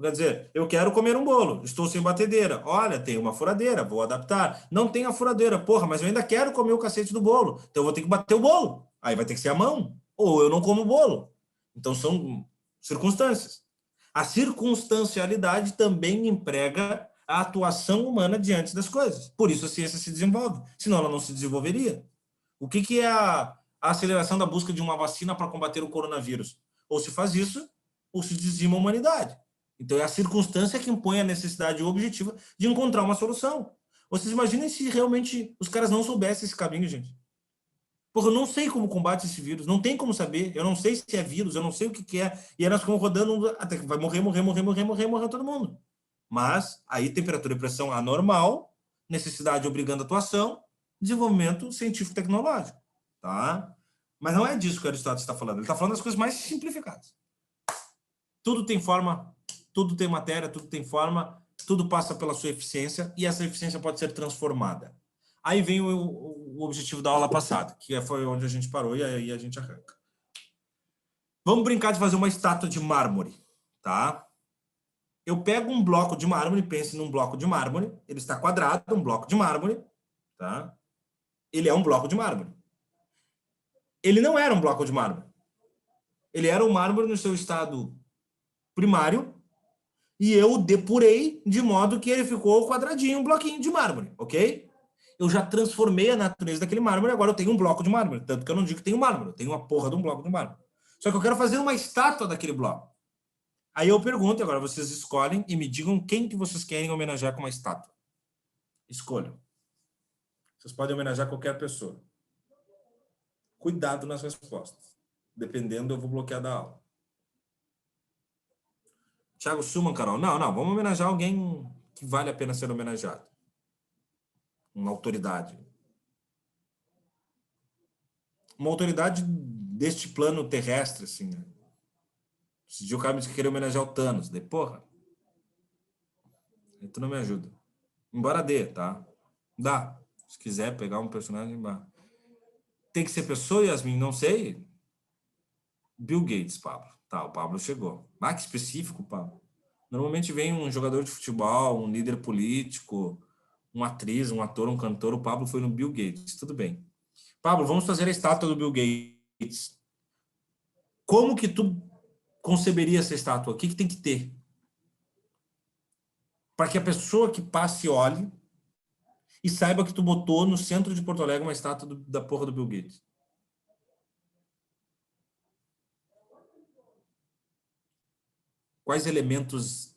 Quer dizer, eu quero comer um bolo, estou sem batedeira. Olha, tem uma furadeira, vou adaptar. Não tem a furadeira, porra, mas eu ainda quero comer o cacete do bolo. Então eu vou ter que bater o bolo. Aí vai ter que ser a mão. Ou eu não como o bolo. Então são circunstâncias. A circunstancialidade também emprega a atuação humana diante das coisas. Por isso a ciência se desenvolve. Senão ela não se desenvolveria. O que é a aceleração da busca de uma vacina para combater o coronavírus? Ou se faz isso, ou se dizima a humanidade. Então é a circunstância que impõe a necessidade objetiva de encontrar uma solução. Vocês imaginem se realmente os caras não soubessem esse caminho, gente. Porra, eu não sei como combate esse vírus, não tem como saber, eu não sei se é vírus, eu não sei o que é, e aí nós ficamos rodando até que vai morrer todo mundo. Mas aí temperatura e pressão anormal, necessidade obrigando atuação, desenvolvimento científico-tecnológico, tá? Mas não é disso que o Aristóteles está falando, ele está falando das coisas mais simplificadas. Tudo tem forma, tudo tem matéria, tudo tem forma, tudo passa pela sua eficiência, e essa eficiência pode ser transformada. Aí vem o objetivo da aula passada, que foi onde a gente parou, e aí a gente arranca. Vamos brincar de fazer uma estátua de mármore, tá? Eu pego um bloco de mármore, pense num bloco de mármore, ele está quadrado, um bloco de mármore, tá? Ele é um bloco de mármore. Ele não era um bloco de mármore. Ele era um mármore no seu estado primário, e eu depurei de modo que ele ficou quadradinho, um bloquinho de mármore, ok? Eu já transformei a natureza daquele mármore, agora eu tenho um bloco de mármore. Tanto que eu não digo que tenho mármore, eu tenho uma porra de um bloco de mármore. Só que eu quero fazer uma estátua daquele bloco. Aí eu pergunto, agora vocês escolhem e me digam quem que vocês querem homenagear com uma estátua. Escolham. Vocês podem homenagear qualquer pessoa. Cuidado nas respostas. Dependendo, eu vou bloquear da aula. Thiago Suman, Carol. Não, vamos homenagear alguém que vale a pena ser homenageado. Uma autoridade. Uma autoridade deste plano terrestre, assim, né? Esse dia o cara me disse que queria homenagear o Thanos. Daí, porra. Aí tu não me ajuda. Embora dê, tá? Dá. Se quiser pegar um personagem, dá. Tem que ser pessoa, Yasmin? Não sei. Bill Gates, Pablo. Tá, o Pablo chegou. Ah, que específico, Pablo. Normalmente vem um jogador de futebol, um líder político, uma atriz, um ator, um cantor. O Pablo foi no Bill Gates. Tudo bem. Pablo, vamos fazer a estátua do Bill Gates. Como que tu conceberia essa estátua? O que tem que ter? Para que a pessoa que passe olhe e saiba que tu botou no centro de Porto Alegre uma estátua da porra do Bill Gates. Quais elementos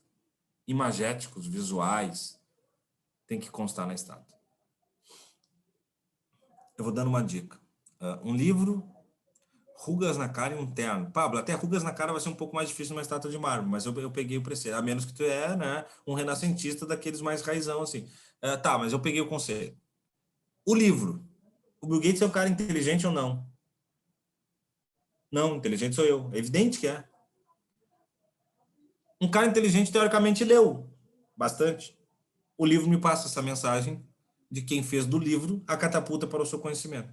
imagéticos, visuais, tem que constar na estátua? Eu vou dando uma dica. Um livro, rugas na cara e um terno. Pablo, até rugas na cara vai ser um pouco mais difícil numa estátua de mármore, mas eu peguei o preceito. A menos que tu né, um renascentista daqueles mais raizão, assim. Tá, mas eu peguei o conselho. O livro. O Bill Gates é um cara inteligente ou não? Não, inteligente sou eu. É evidente que é. Um cara inteligente, teoricamente, leu bastante. O livro me passa essa mensagem de quem fez do livro a catapulta para o seu conhecimento.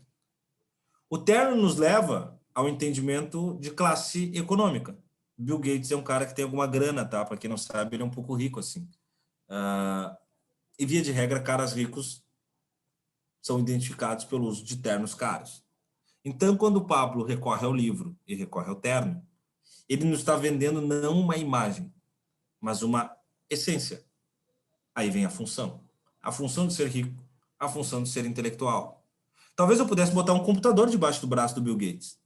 O terno nos leva ao entendimento de classe econômica. Bill Gates é um cara que tem alguma grana, tá? Para quem não sabe, ele é um pouco rico, assim. E, via de regra, caras ricos são identificados pelo uso de ternos caros. Então, quando o Pablo recorre ao livro e recorre ao terno, ele nos está vendendo não uma imagem, mas uma essência. Aí vem a função. A função de ser rico, a função de ser intelectual. Talvez eu pudesse botar um computador debaixo do braço do Bill Gates.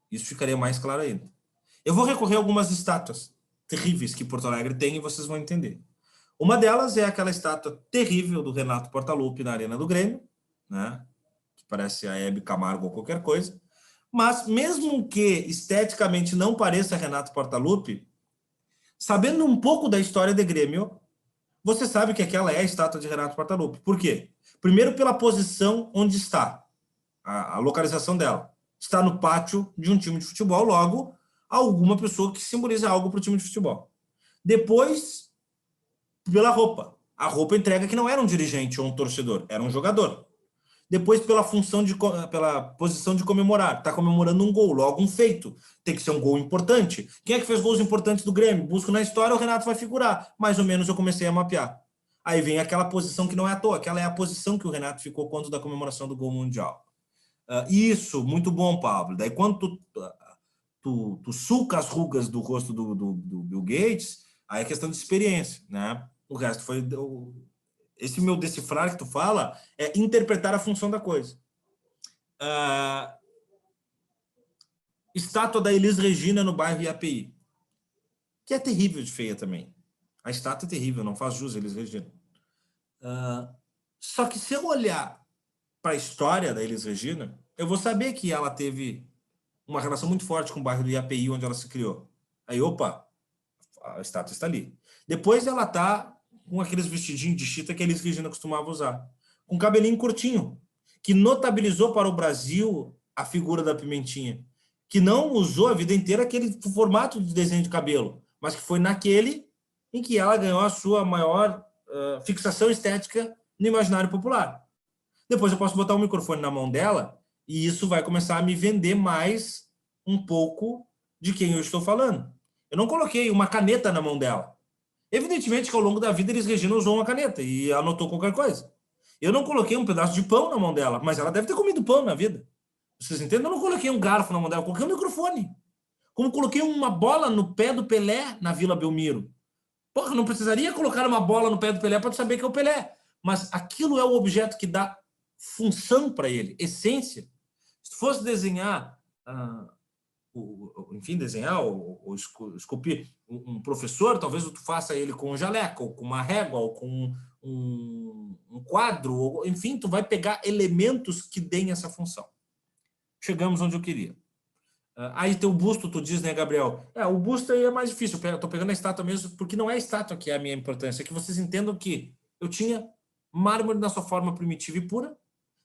Isso ficaria mais claro ainda. Eu vou recorrer a algumas estátuas terríveis que Porto Alegre tem e vocês vão entender. Uma delas é aquela estátua terrível do Renato Portaluppi na Arena do Grêmio, né? Que parece a Hebe Camargo ou qualquer coisa. Mas, mesmo que esteticamente não pareça Renato Portaluppi, sabendo um pouco da história do Grêmio, você sabe que aquela é a estátua de Renato Portaluppi. Por quê? Primeiro, pela posição onde está, a localização dela. Está no pátio de um time de futebol, logo, alguma pessoa que simboliza algo para o time de futebol. Depois, pela roupa. A roupa entrega que não era um dirigente ou um torcedor, era um jogador. Depois, pela posição de comemorar. Está comemorando um gol, logo um feito. Tem que ser um gol importante. Quem é que fez gols importantes do Grêmio? Busco na história, o Renato vai figurar. Mais ou menos eu comecei a mapear. Aí vem aquela posição que não é à toa. Aquela é a posição que o Renato ficou quando da comemoração do gol mundial. Isso, muito bom, Pablo. Daí quando tu sulca as rugas do rosto do Bill Gates, aí é questão de experiência, né? O resto foi... Esse meu decifrar que tu fala é interpretar a função da coisa. Estátua da Elis Regina no bairro IAPI, que é terrível de feia também. A estátua é terrível, não faz jus a Elis Regina. Só que se eu olhar para a história da Elis Regina, eu vou saber que ela teve uma relação muito forte com o bairro do IAPI, onde ela se criou. Aí, opa, a estátua está ali. Depois ela está com aqueles vestidinhos de chita que a Elis Regina costumava usar, com cabelinho curtinho, que notabilizou para o Brasil a figura da Pimentinha, que não usou a vida inteira aquele formato de desenho de cabelo, mas que foi naquele em que ela ganhou a sua maior fixação estética no imaginário popular. Depois eu posso botar o microfone na mão dela e isso vai começar a me vender mais um pouco de quem eu estou falando. Eu não coloquei uma caneta na mão dela. Evidentemente que ao longo da vida Elis Regina usou uma caneta e anotou qualquer coisa. Eu não coloquei um pedaço de pão na mão dela, mas ela deve ter comido pão na vida. Vocês entendem? Eu não coloquei um garfo na mão dela, eu coloquei um microfone. Como coloquei uma bola no pé do Pelé na Vila Belmiro. Porra, não precisaria colocar uma bola no pé do Pelé para saber que é o Pelé. Mas aquilo é o objeto que dá função para ele, essência. Se tu fosse desenhar enfim, desenhar ou esculpir um professor, talvez tu faça ele com um jaleco, ou com uma régua, ou com um quadro, ou, enfim, tu vai pegar elementos que deem essa função. Chegamos onde eu queria. Aí tem o busto, tu diz, né, Gabriel? O busto aí é mais difícil, eu tô pegando a estátua mesmo, porque não é a estátua que é a minha importância, é que vocês entendam que eu tinha mármore na sua forma primitiva e pura,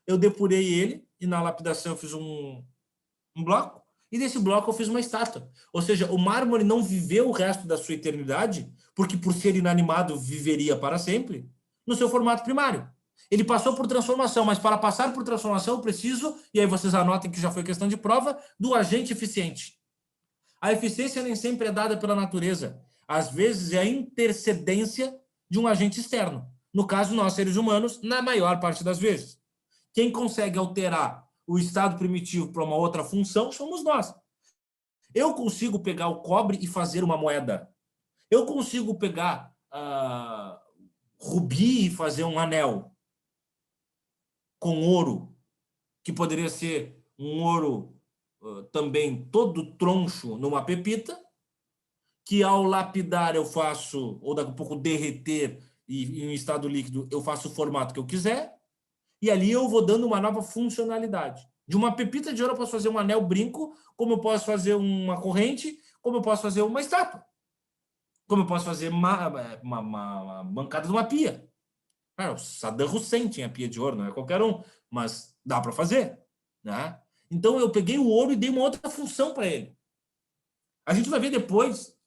eu depurei ele, e na lapidação eu fiz um bloco, e desse bloco eu fiz uma estátua. Ou seja, o mármore não viveu o resto da sua eternidade, porque por ser inanimado viveria para sempre, no seu formato primário. Ele passou por transformação, mas para passar por transformação eu preciso, e aí vocês anotem que já foi questão de prova, do agente eficiente. A eficiência nem sempre é dada pela natureza. Às vezes é a intercedência de um agente externo. No caso, nós, seres humanos, na maior parte das vezes. Quem consegue alterar o estado primitivo para uma outra função somos nós. Eu consigo pegar o cobre e fazer uma moeda. Eu consigo pegar rubi e fazer um anel com ouro, que poderia ser um ouro também todo troncho numa pepita, que ao lapidar eu faço, ou daqui a pouco derreter e em estado líquido eu faço o formato que eu quiser, e ali eu vou dando uma nova funcionalidade. De uma pepita de ouro eu posso fazer um anel brinco, como eu posso fazer uma corrente, como eu posso fazer uma estátua, como eu posso fazer uma bancada de uma pia. O Saddam Hussein tinha pia de ouro, não é qualquer um, mas dá para fazer, né? Então eu peguei o ouro e dei uma outra função para ele. A gente vai ver depois,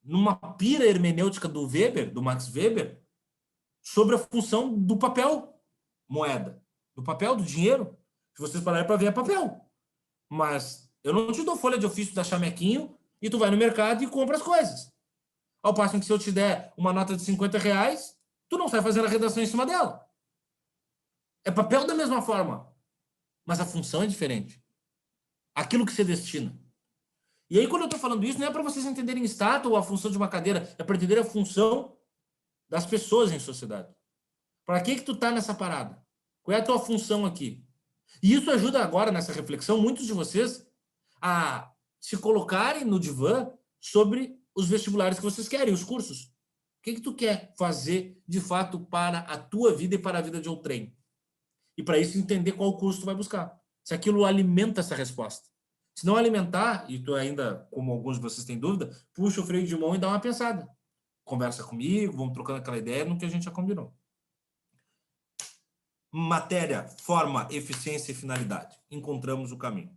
numa pira hermenêutica do Weber, do Max Weber, sobre a função do papel moeda, do papel, do dinheiro. Se vocês pararem para ver, é papel. Mas eu não te dou folha de ofício da Chamequinho e tu vai no mercado e compra as coisas. Ao passo que se eu te der uma nota de R$50, tu não sai fazendo a redação em cima dela. É papel da mesma forma, mas a função é diferente. Aquilo que se destina. E aí, quando eu estou falando isso, não é para vocês entenderem estátua ou a função de uma cadeira, é para entender a função das pessoas em sociedade. Para que tu tá nessa parada? Qual é a tua função aqui? E isso ajuda agora, nessa reflexão, muitos de vocês a se colocarem no divã sobre os vestibulares que vocês querem, os cursos. O que tu quer fazer, de fato, para a tua vida e para a vida de outrem? E para isso entender qual curso tu vai buscar. Se aquilo alimenta essa resposta. Se não alimentar, e tu ainda, como alguns de vocês têm dúvida, puxa o freio de mão e dá uma pensada. Conversa comigo, vamos trocando aquela ideia no que a gente já combinou. Matéria, forma, eficiência e finalidade. Encontramos o caminho.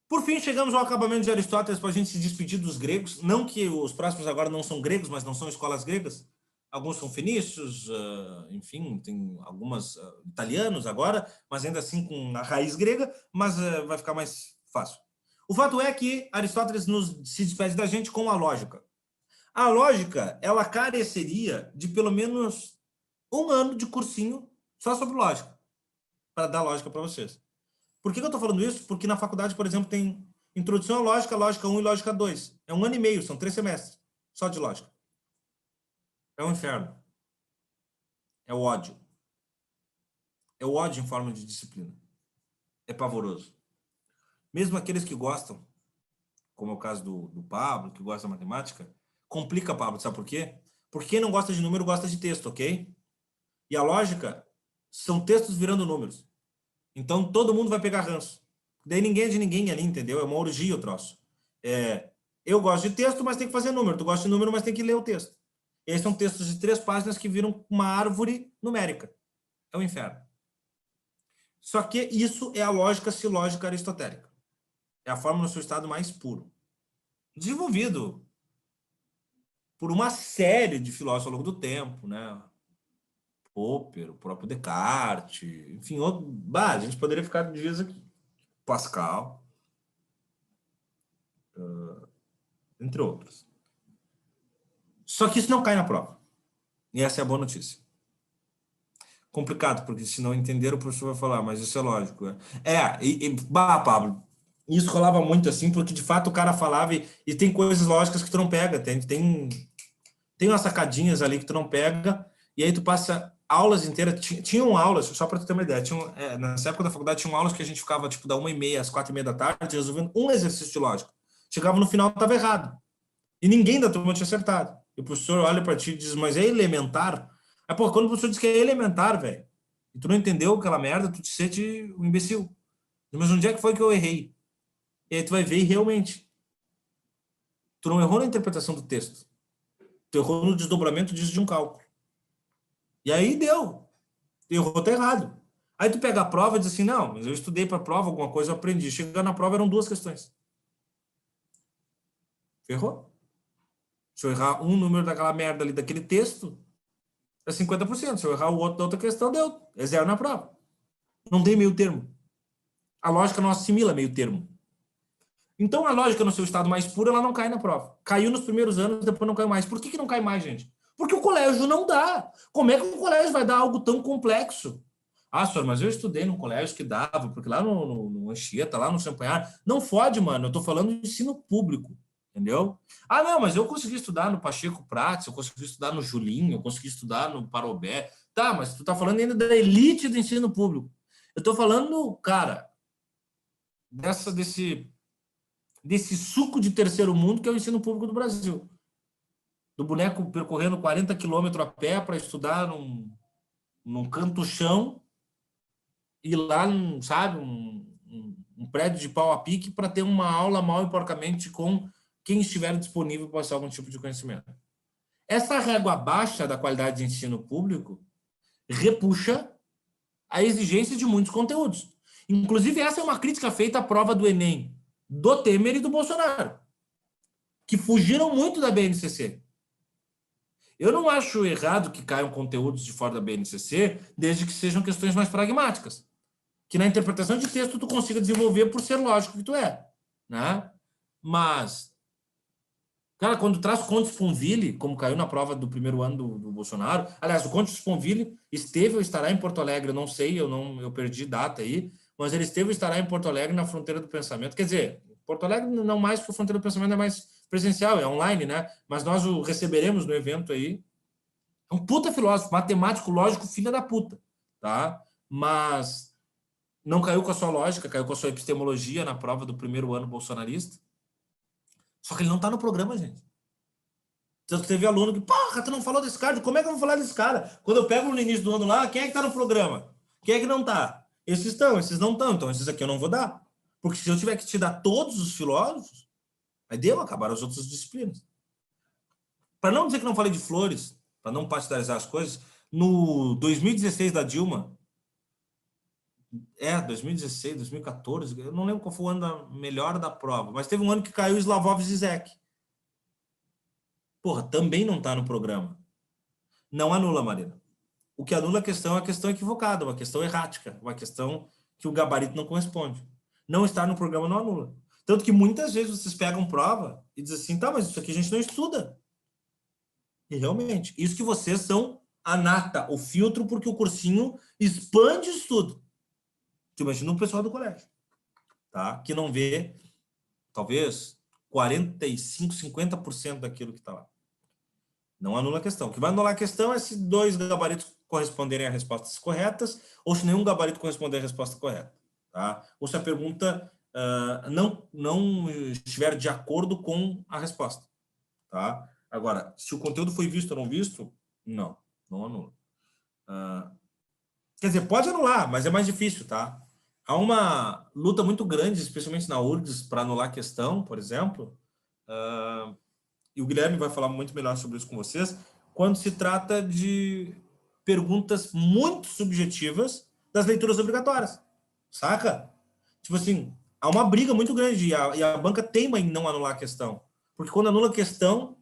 Por fim, chegamos ao acabamento de Aristóteles para a gente se despedir dos gregos. Não que os próximos agora não são gregos, mas não são escolas gregas. Alguns são fenícios, enfim, tem algumas italianos agora, mas ainda assim com a raiz grega, mas vai ficar mais fácil. O fato é que Aristóteles se despede da gente com a lógica. A lógica, ela careceria de pelo menos 1 ano de cursinho só sobre lógica, para dar lógica para vocês. Por que eu estou falando isso? Porque na faculdade, por exemplo, tem Introdução à Lógica, Lógica 1 e Lógica 2. É 1 ano e meio, são 3 semestres, só de lógica. É um inferno. É o ódio. É o ódio em forma de disciplina. É pavoroso. Mesmo aqueles que gostam, como é o caso do Pablo, que gosta da matemática, complica, Pablo, sabe por quê? Porque quem não gosta de número gosta de texto, ok? E a lógica são textos virando números. Então todo mundo vai pegar ranço. Daí ninguém é de ninguém ali, entendeu? É uma orgia o troço. Eu gosto de texto, mas tem que fazer número. Tu gosta de número, mas tem que ler o texto. E aí são textos de 3 páginas que viram uma árvore numérica. É o inferno. Só que isso é a lógica silógica aristotélica. É a forma no seu estado mais puro. Desenvolvido por uma série de filósofos ao longo do tempo, né? Popper, o próprio Descartes, enfim, a gente poderia ficar dias aqui. Pascal, entre outros. Só que isso não cai na prova. E essa é a boa notícia. Complicado, porque se não entender, o professor vai falar, mas isso é lógico. Pablo, isso rolava muito assim, porque de fato o cara falava e tem coisas lógicas que tu não pega, tem umas sacadinhas ali que tu não pega, e aí tu passa aulas inteiras, tinham aulas, só para tu ter uma ideia, nessa época da faculdade tinham aulas que a gente ficava tipo da 1h30 às 4h30 da tarde resolvendo um exercício de lógica. Chegava no final, estava errado. E ninguém da turma tinha acertado. E o professor olha para ti e diz, mas é elementar? Aí, pô, quando o professor diz que é elementar, velho, e tu não entendeu aquela merda, tu te sente um imbecil. Mas onde é que foi que eu errei? E aí tu vai ver e realmente. Tu não errou na interpretação do texto. Tu errou no desdobramento disso de um cálculo. E aí deu. Tu errou, tá errado. Aí tu pega a prova e diz assim, não, mas eu estudei para a prova, alguma coisa eu aprendi. Chegando na prova eram 2 questões. Ferrou. Se eu errar um número daquela merda ali daquele texto, é 50%. Se eu errar o outro da outra questão, deu. É 0 na prova. Não tem meio termo. A lógica não assimila meio termo. Então, a lógica no seu estado mais puro, ela não cai na prova. Caiu nos primeiros anos, depois não caiu mais. Por que não cai mais, gente? Porque o colégio não dá. Como é que o colégio vai dar algo tão complexo? Ah, senhor, mas eu estudei num colégio que dava, porque lá no Anchieta, lá no Champagnat, não fode, mano. Eu tô falando de ensino público, entendeu? Ah, não, mas eu consegui estudar no Pacheco Prats, eu consegui estudar no Julinho, eu consegui estudar no Parobé. Tá, mas tu tá falando ainda da elite do ensino público. Eu tô falando, cara, desse suco de terceiro mundo que é o ensino público do Brasil. Do boneco percorrendo 40 quilômetros a pé para estudar num canto-chão e lá, sabe, um prédio de pau a pique para ter uma aula mal e porcamente com quem estiver disponível para passar algum tipo de conhecimento. Essa régua baixa da qualidade de ensino público repuxa a exigência de muitos conteúdos. Inclusive, essa é uma crítica feita à prova do Enem, do Temer e do Bolsonaro, que fugiram muito da BNCC. Eu não acho errado que caiam conteúdos de fora da BNCC, desde que sejam questões mais pragmáticas. Que na interpretação de texto tu consiga desenvolver por ser lógico que tu é. Né? Mas, cara, quando traz Conde Sponville, como caiu na prova do primeiro ano do Bolsonaro, aliás, o Conde Sponville esteve ou estará em Porto Alegre, eu não sei, eu perdi data aí, mas ele esteve ou estará em Porto Alegre na Fronteira do Pensamento. Quer dizer, Porto Alegre não mais, porque a Fronteira do Pensamento é mais presencial, é online, né? Mas nós o receberemos no evento aí. É um puta filósofo, matemático, lógico, filha da puta, tá? Mas não caiu com a sua lógica, caiu com a sua epistemologia na prova do primeiro ano bolsonarista. Só que ele não tá no programa, gente. Tanto que teve aluno que, porra, tu não falou desse cara, como é que eu vou falar desse cara? Quando eu pego no início do ano lá, quem é que tá no programa? Quem é que não tá? Esses estão, esses não estão, então esses aqui eu não vou dar. Porque se eu tiver que te dar todos os filósofos, aí deu, acabaram as outras disciplinas. Para não dizer que não falei de flores, para não partidarizar as coisas, no 2016 da Dilma, 2016, 2014, eu não lembro qual foi o ano melhor da prova, mas teve um ano que caiu Slavoj Zizek. Porra, também não está no programa. Não anula, Marina. O que anula é a questão equivocada, uma questão errática, uma questão que o gabarito não corresponde. Não estar no programa não anula. Tanto que muitas vezes vocês pegam prova e dizem assim, tá, mas isso aqui a gente não estuda. E realmente, isso que vocês são a nata, o filtro, porque o cursinho expande o estudo. Tu imagina o pessoal do colégio, tá? Que não vê, talvez, 45%, 50% daquilo que está lá. Não anula a questão. O que vai anular a questão é se 2 gabaritos corresponderem a respostas corretas ou se nenhum gabarito corresponder à resposta correta. Tá? Ou se a pergunta não estiver de acordo com a resposta. Tá? Agora, se o conteúdo foi visto ou não visto, não anula. Quer dizer, pode anular, mas é mais difícil, tá? Há uma luta muito grande, especialmente na URGS, para anular a questão, por exemplo, e o Guilherme vai falar muito melhor sobre isso com vocês, quando se trata de perguntas muito subjetivas das leituras obrigatórias, saca? Tipo assim, há uma briga muito grande e a banca teima em não anular a questão, porque quando anula a questão,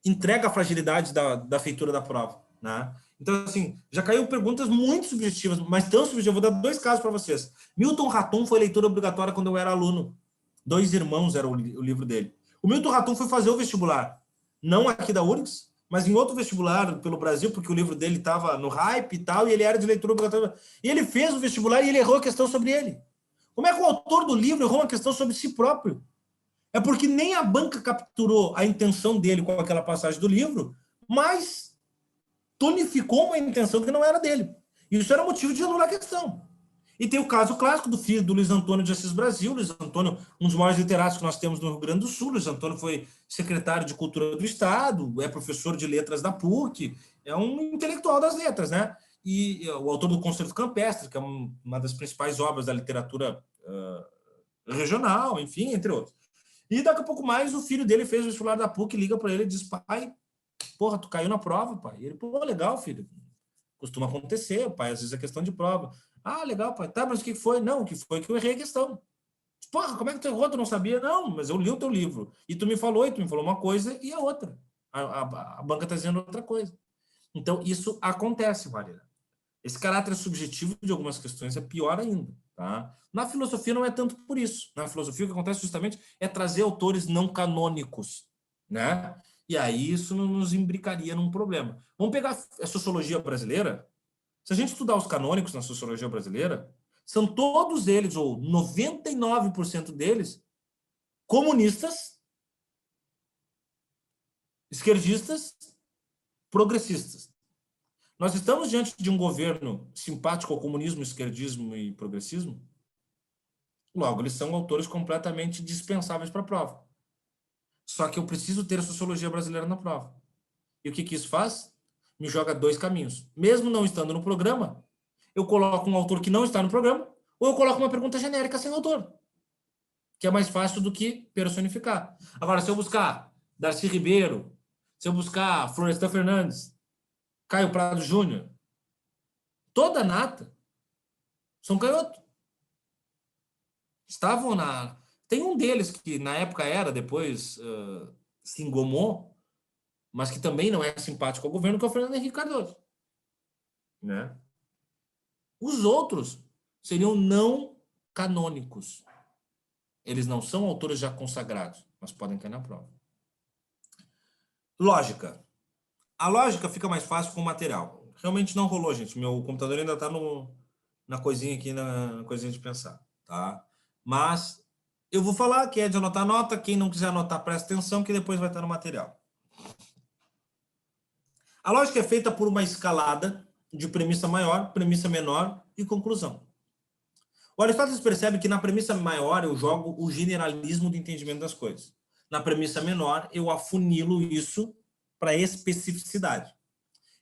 entrega a fragilidade da feitura da prova, né? Então, assim, já caiu perguntas muito subjetivas, mas tão subjetivas. Eu vou dar 2 casos para vocês. Milton Raton foi leitura obrigatória quando eu era aluno. 2 Irmãos era o livro dele. O Milton Raton foi fazer o vestibular, não aqui da URGS, mas em outro vestibular pelo Brasil, porque o livro dele estava no hype e tal, e ele era de leitura obrigatória. E ele fez o vestibular e ele errou a questão sobre ele. Como é que o autor do livro errou uma questão sobre si próprio? É porque nem a banca capturou a intenção dele com aquela passagem do livro, mas tonificou uma intenção que não era dele. Isso era motivo de anular a questão. E tem o caso clássico do filho do Luiz Antônio de Assis Brasil. Luiz Antônio, um dos maiores literatos que nós temos no Rio Grande do Sul. Luiz Antônio foi secretário de Cultura do Estado, é professor de letras da PUC, é um intelectual das letras, né? E o autor do Concerto Campestre, que é uma das principais obras da literatura regional, enfim, entre outros. E daqui a pouco mais, o filho dele fez o vestibular da PUC, liga para ele e diz: pai, porra, tu caiu na prova, pai. E ele: pô, legal, filho. Costuma acontecer, pai, às vezes é questão de prova. Ah, legal, pai. Tá, mas o que foi? Não, o que foi que eu errei a questão. Porra, como é que tu errou? Tu não sabia? Não, mas eu li o teu livro. E tu me falou uma coisa e a outra. A banca está dizendo outra coisa. Então, isso acontece, Marina. Esse caráter subjetivo de algumas questões é pior ainda. Tá? Na filosofia não é tanto por isso. Na filosofia o que acontece justamente é trazer autores não canônicos, né? E aí isso nos imbricaria num problema. Vamos pegar a sociologia brasileira. Se a gente estudar os canônicos na sociologia brasileira, são todos eles, ou 99% deles, comunistas, esquerdistas, progressistas. Nós estamos diante de um governo simpático ao comunismo, esquerdismo e progressismo? Logo, eles são autores completamente dispensáveis para a prova. Só que eu preciso ter a sociologia brasileira na prova. E o que isso faz? Me joga dois caminhos. Mesmo não estando no programa, eu coloco um autor que não está no programa, ou eu coloco uma pergunta genérica sem autor, que é mais fácil do que personificar. Agora, se eu buscar Darcy Ribeiro, se eu buscar Florestan Fernandes, Caio Prado Júnior, toda a nata são canhoto. Estavam na... Tem um deles que na época era, depois se engomou, mas que também não é simpático ao governo, que é o Fernando Henrique Cardoso. Né? Os outros seriam não canônicos. Eles não são autores já consagrados, mas podem cair na prova. Lógica. A lógica fica mais fácil com o material. Realmente não rolou, gente. Meu computador ainda está na coisinha aqui, na coisinha de pensar. Tá? Mas eu vou falar, quem é de anotar, anota. Quem não quiser anotar, presta atenção, que depois vai estar no material. A lógica é feita por uma escalada de premissa maior, premissa menor e conclusão. O Aristóteles percebe que na premissa maior eu jogo o generalismo do entendimento das coisas. Na premissa menor, eu afunilo isso para especificidade.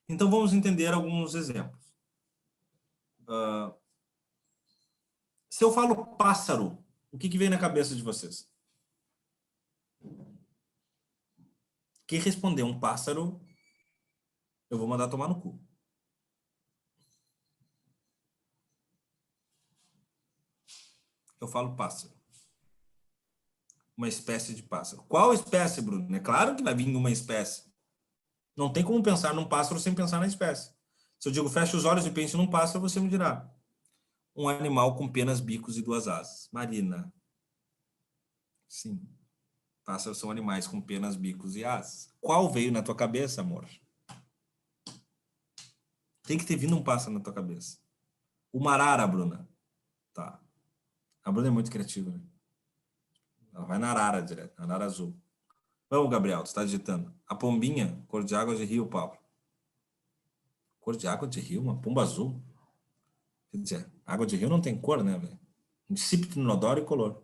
Então, vamos entender alguns exemplos. Se eu falo pássaro, o que vem na cabeça de vocês? Quem responder um pássaro, eu vou mandar tomar no cu. Eu falo pássaro. Uma espécie de pássaro. Qual espécie, Bruno? É claro que vai vir uma espécie. Não tem como pensar num pássaro sem pensar na espécie. Se eu digo feche os olhos e pense num pássaro, você me dirá: um animal com penas, bicos e duas asas. Marina. Sim. Pássaros são animais com penas, bicos e asas. Qual veio na tua cabeça, amor? Tem que ter vindo um pássaro na tua cabeça. Uma arara, Bruna. Tá. A Bruna é muito criativa, né? Ela vai na arara direto, na arara azul. Vamos, Gabriel, tu está digitando. A pombinha, cor de água de rio, Paulo. Cor de água de rio, uma pomba azul. Quer dizer, água de rio não tem cor, né, velho? Insípido, inodoro e color.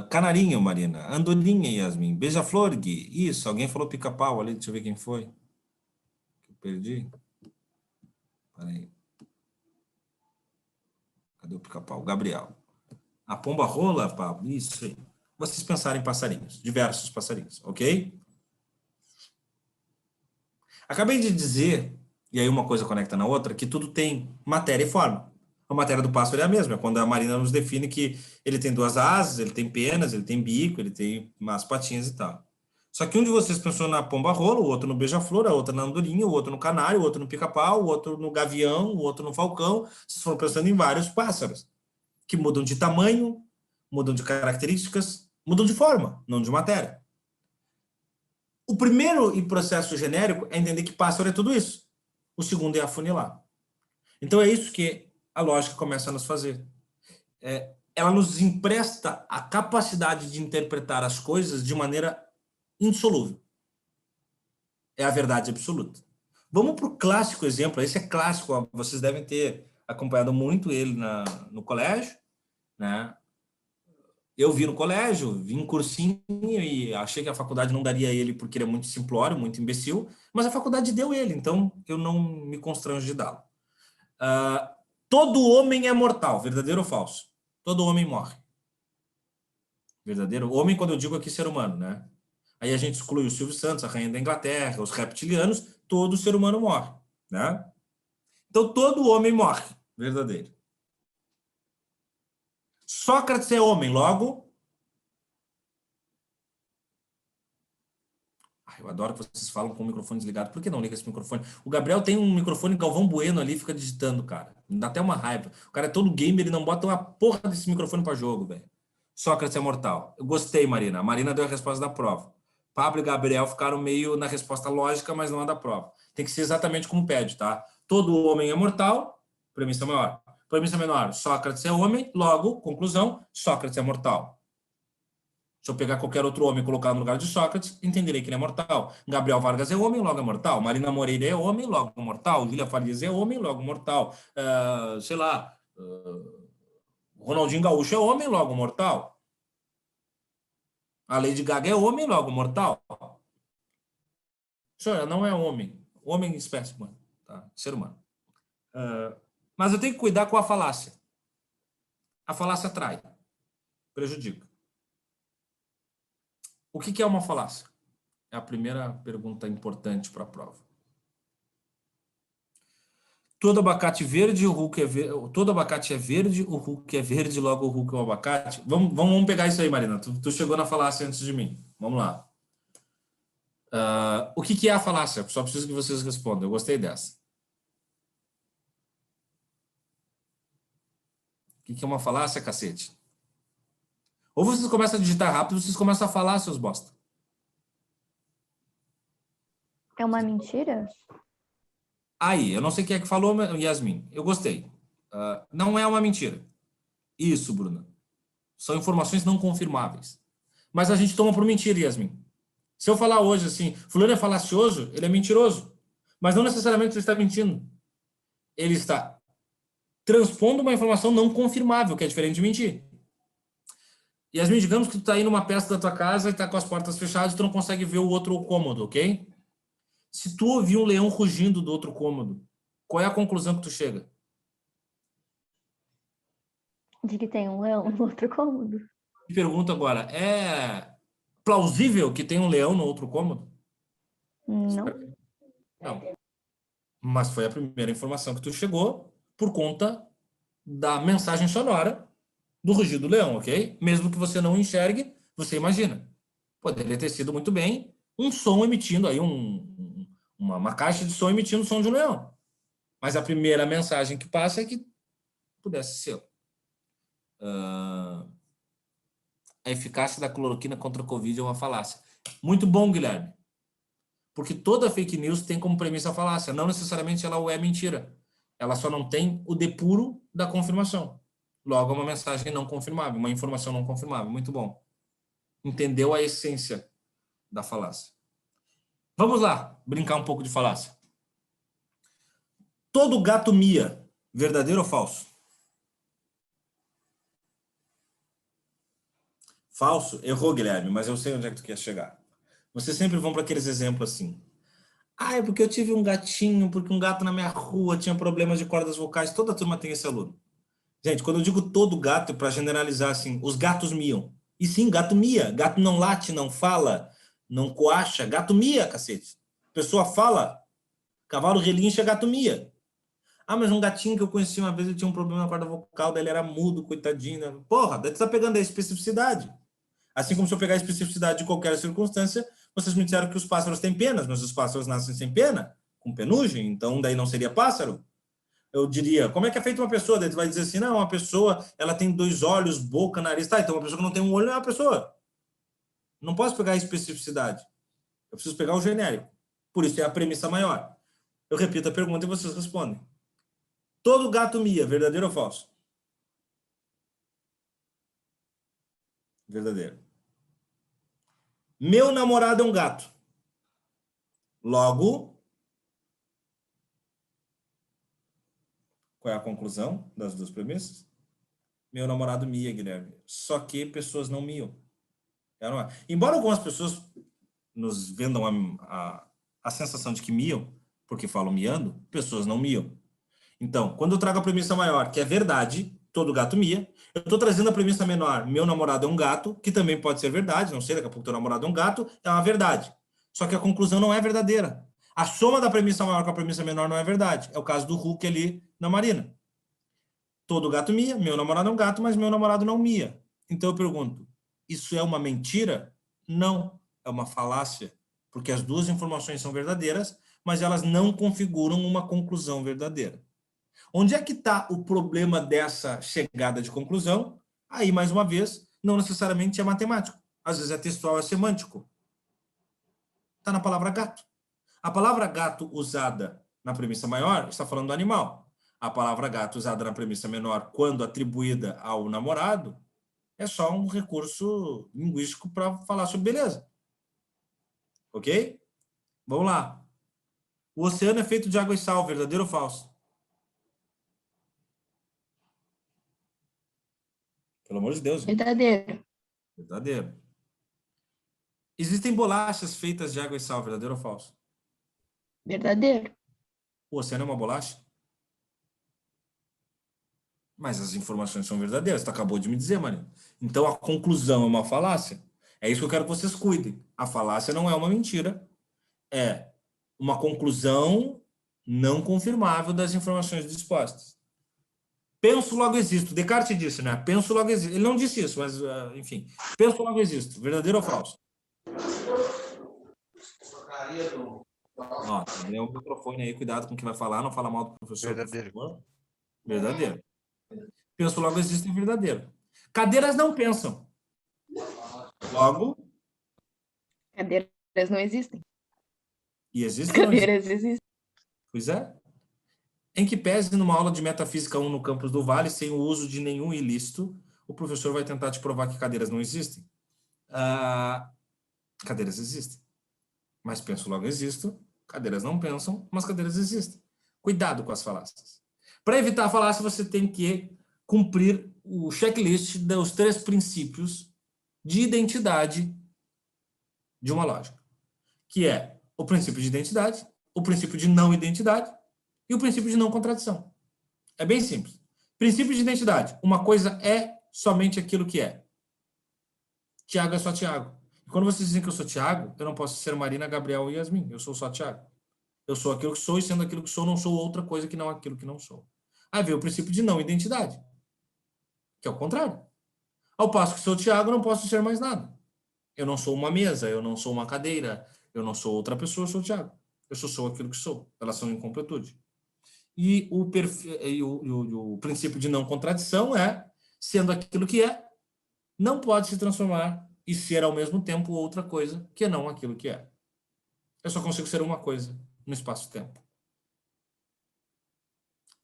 Canarinho, Marina. Andorinha, Yasmin. Beija-flor, Gui. Isso, alguém falou pica-pau ali, deixa eu ver quem foi. Eu perdi. Peraí. Cadê o pica-pau? Gabriel. A pomba rola, Pablo. Isso aí. Vocês pensarem em passarinhos, diversos passarinhos, ok? Acabei de dizer, e aí uma coisa conecta na outra, que tudo tem matéria e forma. A matéria do pássaro é a mesma, é quando a Marina nos define que ele tem duas asas, ele tem penas, ele tem bico, ele tem umas patinhas e tal. Só que um de vocês pensou na pomba rola, o outro no beija-flor, a outra na andorinha, o outro no canário, o outro no pica-pau, o outro no gavião, o outro no falcão. Vocês foram pensando em vários pássaros, que mudam de tamanho, mudam de características, mudam de forma, não de matéria. O primeiro e processo genérico é entender que pássaro é tudo isso. O segundo é afunilar. Então é isso que a lógica começa a nos fazer. Ela nos empresta a capacidade de interpretar as coisas de maneira insolúvel. É a verdade absoluta. Vamos para o clássico exemplo. Esse é clássico, ó. Vocês devem ter acompanhado muito ele no colégio, né? Eu vi no colégio, vi em cursinho e achei que a faculdade não daria ele porque ele é muito simplório, muito imbecil, mas a faculdade deu ele, então eu não me constranjo de dá-lo. Todo homem é mortal, verdadeiro ou falso? Todo homem morre. Verdadeiro? Homem, quando eu digo aqui, ser humano, né? Aí a gente exclui o Silvio Santos, a Rainha da Inglaterra, os reptilianos, todo ser humano morre, né? Então, todo homem morre, verdadeiro. Sócrates é homem, logo... Eu adoro que vocês falam com o microfone desligado. Por que não liga esse microfone? O Gabriel tem um microfone Galvão Bueno ali, fica digitando, cara. Me dá até uma raiva. O cara é todo gamer, ele não bota uma porra desse microfone para jogo, velho. Sócrates é mortal. Eu gostei, Marina. A Marina deu a resposta da prova. Pablo e Gabriel ficaram meio na resposta lógica, mas não a da prova. Tem que ser exatamente como pede, tá? Todo homem é mortal, premissa maior. Premissa menor, Sócrates é homem, logo, conclusão, Sócrates é mortal. Se eu pegar qualquer outro homem e colocar no lugar de Sócrates, entenderei que ele é mortal. Gabriel Vargas é homem, logo é mortal. Marina Moreira é homem, logo é mortal. Júlia Farias é homem, logo mortal. Sei lá, Ronaldinho Gaúcho é homem, logo mortal. A Lady Gaga é homem, logo mortal. Senhora, não é homem. Homem espécie humana, tá? Ser humano. Mas eu tenho que cuidar com a falácia. A falácia atrai, prejudica. O que é uma falácia? É a primeira pergunta importante para a prova. Todo abacate verde, o Hulk é verde. Todo abacate é verde, o Hulk é verde, logo o Hulk é um abacate. Vamos pegar isso aí, Marina. Tu chegou na falácia antes de mim. Vamos lá. O que é a falácia? Só preciso que vocês respondam. Eu gostei dessa. O que é uma falácia, cacete? Ou vocês começam a digitar rápido, ou vocês começam a falar, seus bosta. É uma mentira? Aí, eu não sei quem é que falou, Yasmin. Eu gostei. Não é uma mentira. Isso, Bruna. São informações não confirmáveis. Mas a gente toma por mentira, Yasmin. Se eu falar hoje assim, fulano é falacioso, ele é mentiroso. Mas não necessariamente ele está mentindo. Ele está transpondo uma informação não confirmável, que é diferente de mentir. Yasmin, digamos que tu está aí numa peça da tua casa e está com as portas fechadas e tu não consegue ver o outro cômodo, ok? Se tu ouvir um leão rugindo do outro cômodo, qual é a conclusão que tu chega? De que tem um leão no outro cômodo? Me pergunto agora, é plausível que tenha um leão no outro cômodo? Não. Não. Mas foi a primeira informação que tu chegou por conta da mensagem sonora do rugido do leão, ok? Mesmo que você não enxergue, você imagina. Poderia ter sido muito bem um som emitindo aí, uma caixa de som emitindo o som de um leão. Mas a primeira mensagem que passa é que pudesse ser. A eficácia da cloroquina contra a Covid é uma falácia. Muito bom, Guilherme. Porque toda fake news tem como premissa a falácia. Não necessariamente ela é mentira. Ela só não tem o depuro da confirmação. Logo, é uma mensagem não confirmável, uma informação não confirmável. Muito bom. Entendeu a essência da falácia. Vamos lá, brincar um pouco de falácia. Todo gato mia. Verdadeiro ou falso? Falso? Errou, Guilherme, mas eu sei onde é que tu quer chegar. Vocês sempre vão para aqueles exemplos assim. É porque eu tive um gatinho, porque um gato na minha rua tinha problemas de cordas vocais. Toda turma tem esse aluno. Gente, quando eu digo todo gato, é para generalizar assim, os gatos miam. E sim, gato mia. Gato não late, não fala, não coacha. Gato mia, cacete. Pessoa fala, cavalo relincha, gato mia. Mas um gatinho que eu conheci uma vez, ele tinha um problema na corda vocal, daí ele era mudo, coitadinho. Porra, daí tu tá pegando a especificidade. Assim como se eu pegar a especificidade de qualquer circunstância, vocês me disseram que os pássaros têm penas, mas os pássaros nascem sem pena, com penugem, então daí não seria pássaro. Eu diria, como é que é feita uma pessoa? Daí tu vai dizer assim, não, uma pessoa, ela tem 2 olhos, boca, nariz, tá, então uma pessoa que não tem um olho não é uma pessoa. Não posso pegar a especificidade. Eu preciso pegar o genérico. Por isso é a premissa maior. Eu repito a pergunta e vocês respondem. Todo gato mia, verdadeiro ou falso? Verdadeiro. Meu namorado é um gato. Logo, Qual é a conclusão das duas premissas? Meu namorado mia, Guilherme. Só que pessoas não miam. Não é. Embora algumas pessoas nos vendam a sensação de que miam, porque falam miando, pessoas não miam. Então, quando eu trago a premissa maior, que é verdade, todo gato mia, eu estou trazendo a premissa menor, meu namorado é um gato, que também pode ser verdade, não sei, daqui a pouco teu namorado é um gato, é uma verdade. Só que a conclusão não é verdadeira. A soma da premissa maior com a premissa menor não é verdade. É o caso do Hulk ali na Marina. Todo gato mia, meu namorado é um gato, mas meu namorado não mia. Então eu pergunto, isso é uma mentira? Não, é uma falácia, porque as duas informações são verdadeiras, mas elas não configuram uma conclusão verdadeira. Onde é que está o problema dessa chegada de conclusão? Aí, mais uma vez, não necessariamente é matemático. Às vezes é textual, é semântico. Está na palavra gato. A palavra gato usada na premissa maior está falando do animal. A palavra gato usada na premissa menor, quando atribuída ao namorado, é só um recurso linguístico para falar sobre beleza. Ok? Vamos lá. O oceano é feito de água e sal, verdadeiro ou falso? Pelo amor de Deus. Gente. Verdadeiro. Verdadeiro. Existem bolachas feitas de água e sal, verdadeiro ou falso? Verdadeiro. O oceano é uma bolacha? Mas as informações são verdadeiras, tu acabou de me dizer, Maria. Então a conclusão é uma falácia. É isso que eu quero que vocês cuidem. A falácia não é uma mentira, é uma conclusão não confirmável das informações dispostas. Penso, logo existo. Descartes disse, né? Penso, logo existo. Ele não disse isso, mas, enfim. Penso, logo existo. Verdadeiro ou falso? Ó, tem um microfone aí, cuidado com o que vai falar, não fala mal do professor. Verdadeiro. Por favor. Verdadeiro. Penso, logo existe, é verdadeiro. Cadeiras não pensam. Logo. Cadeiras não existem. E existem? Cadeiras existem. Pois é. Em que pese numa aula de Metafísica 1 no campus do Vale, sem o uso de nenhum ilícito, o professor vai tentar te provar que cadeiras não existem. Cadeiras existem. Mas penso, logo existo. Cadeiras não pensam, mas cadeiras existem. Cuidado com as falácias. Para evitar a falácia, você tem que cumprir o checklist dos 3 princípios de identidade de uma lógica, que é o princípio de identidade, o princípio de não identidade e o princípio de não contradição. É bem simples. Princípio de identidade. Uma coisa é somente aquilo que é. Tiago é só Tiago. E quando vocês dizem que eu sou Tiago, eu não posso ser Marina, Gabriel ou Yasmin. Eu sou só Tiago. Eu sou aquilo que sou e sendo aquilo que sou, não sou outra coisa que não aquilo que não sou. Aí vem o princípio de não identidade, que é o contrário. Ao passo que sou Tiago, eu não posso ser mais nada. Eu não sou uma mesa, eu não sou uma cadeira, eu não sou outra pessoa, eu sou Tiago. Eu sou aquilo que sou. Elas são em completude. E o princípio de não contradição é, sendo aquilo que é, não pode se transformar e ser ao mesmo tempo outra coisa que não aquilo que é. Eu só consigo ser uma coisa no espaço-tempo.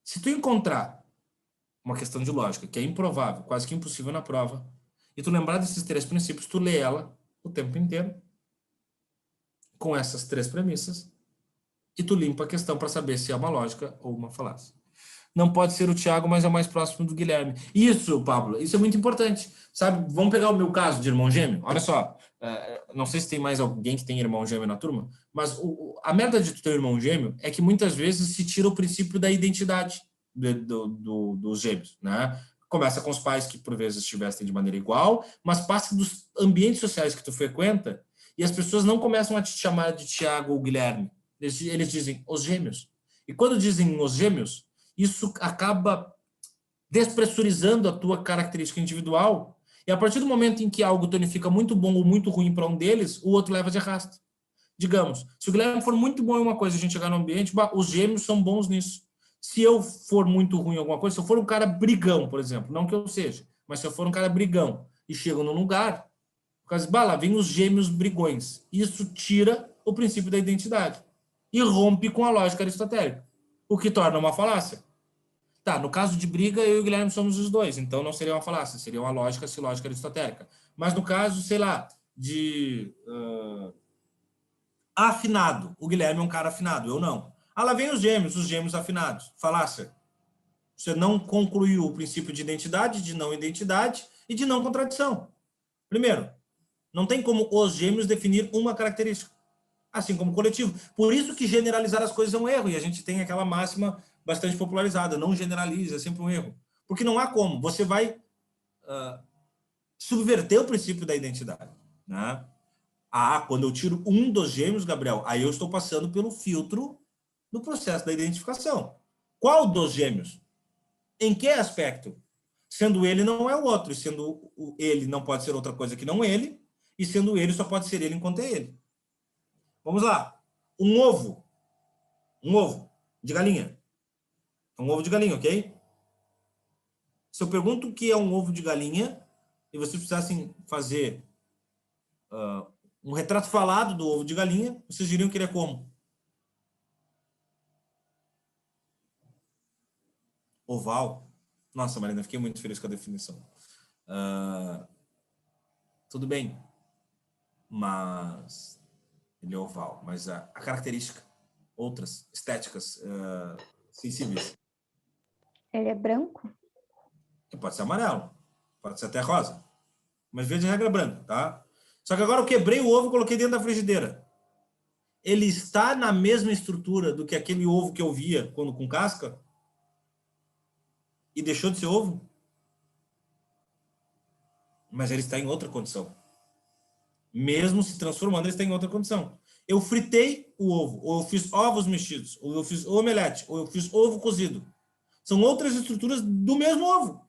Se tu encontrar uma questão de lógica que é improvável, quase que impossível na prova, e tu lembrar desses 3 princípios, tu lê ela o tempo inteiro com essas 3 premissas e tu limpa a questão para saber se é uma lógica ou uma falácia. Não pode ser o Tiago, mas é o mais próximo do Guilherme. Isso, Pablo, isso é muito importante. Sabe, vamos pegar o meu caso de irmão gêmeo? Olha só, não sei se tem mais alguém que tem irmão gêmeo na turma, mas a merda de tu ter irmão gêmeo é que muitas vezes se tira o princípio da identidade dos gêmeos, né? Começa com os pais que por vezes te vestem de maneira igual, mas passa dos ambientes sociais que tu frequenta e as pessoas não começam a te chamar de Tiago ou Guilherme. Eles dizem os gêmeos. E quando dizem os gêmeos, isso acaba despressurizando a tua característica individual e a partir do momento em que algo tonifica muito bom ou muito ruim para um deles, o outro leva de arrasto. Digamos, se o Guilherme for muito bom em uma coisa e a gente chegar no ambiente, os gêmeos são bons nisso. Se eu for muito ruim em alguma coisa, se eu for um cara brigão, por exemplo, não que eu seja, mas se eu for um cara brigão e chego num lugar, lá vem os gêmeos brigões. Isso tira o princípio da identidade e rompe com a lógica aristotélica, o que torna uma falácia. Tá, no caso de briga, eu e o Guilherme somos os dois, então não seria uma falácia, seria uma lógica, se lógica aristotélica. Mas no caso, sei lá, de afinado, o Guilherme é um cara afinado, eu não. Lá vem os gêmeos afinados, falácia. Você não concluiu o princípio de identidade, de não identidade e de não contradição. Primeiro, não tem como os gêmeos definir uma característica, assim como o coletivo. Por isso que generalizar as coisas é um erro, e a gente tem aquela máxima bastante popularizada, não generalize, é sempre um erro. Porque não há como, você vai subverter o princípio da identidade, né? Quando eu tiro um dos gêmeos, Gabriel, aí eu estou passando pelo filtro do processo da identificação. Qual dos gêmeos? Em que aspecto? Sendo ele não é o outro, e sendo ele não pode ser outra coisa que não ele, e sendo ele só pode ser ele enquanto é ele. Vamos lá. Um ovo de galinha. É um ovo de galinha, ok? Se eu pergunto o que é um ovo de galinha, e vocês precisassem fazer um retrato falado do ovo de galinha, vocês diriam que ele é como? Oval. Nossa, Marina, fiquei muito feliz com a definição. Tudo bem, mas ele é oval. Mas a característica, outras estéticas sensíveis. Ele é branco? Pode ser amarelo, pode ser até rosa. Mas veja a regra branca, tá? Só que agora eu quebrei o ovo e coloquei dentro da frigideira. Ele está na mesma estrutura do que aquele ovo que eu via quando com casca? E deixou de ser ovo? Mas ele está em outra condição. Mesmo se transformando, ele está em outra condição. Eu fritei o ovo, ou eu fiz ovos mexidos, ou eu fiz omelete, ou eu fiz ovo cozido. São outras estruturas do mesmo ovo.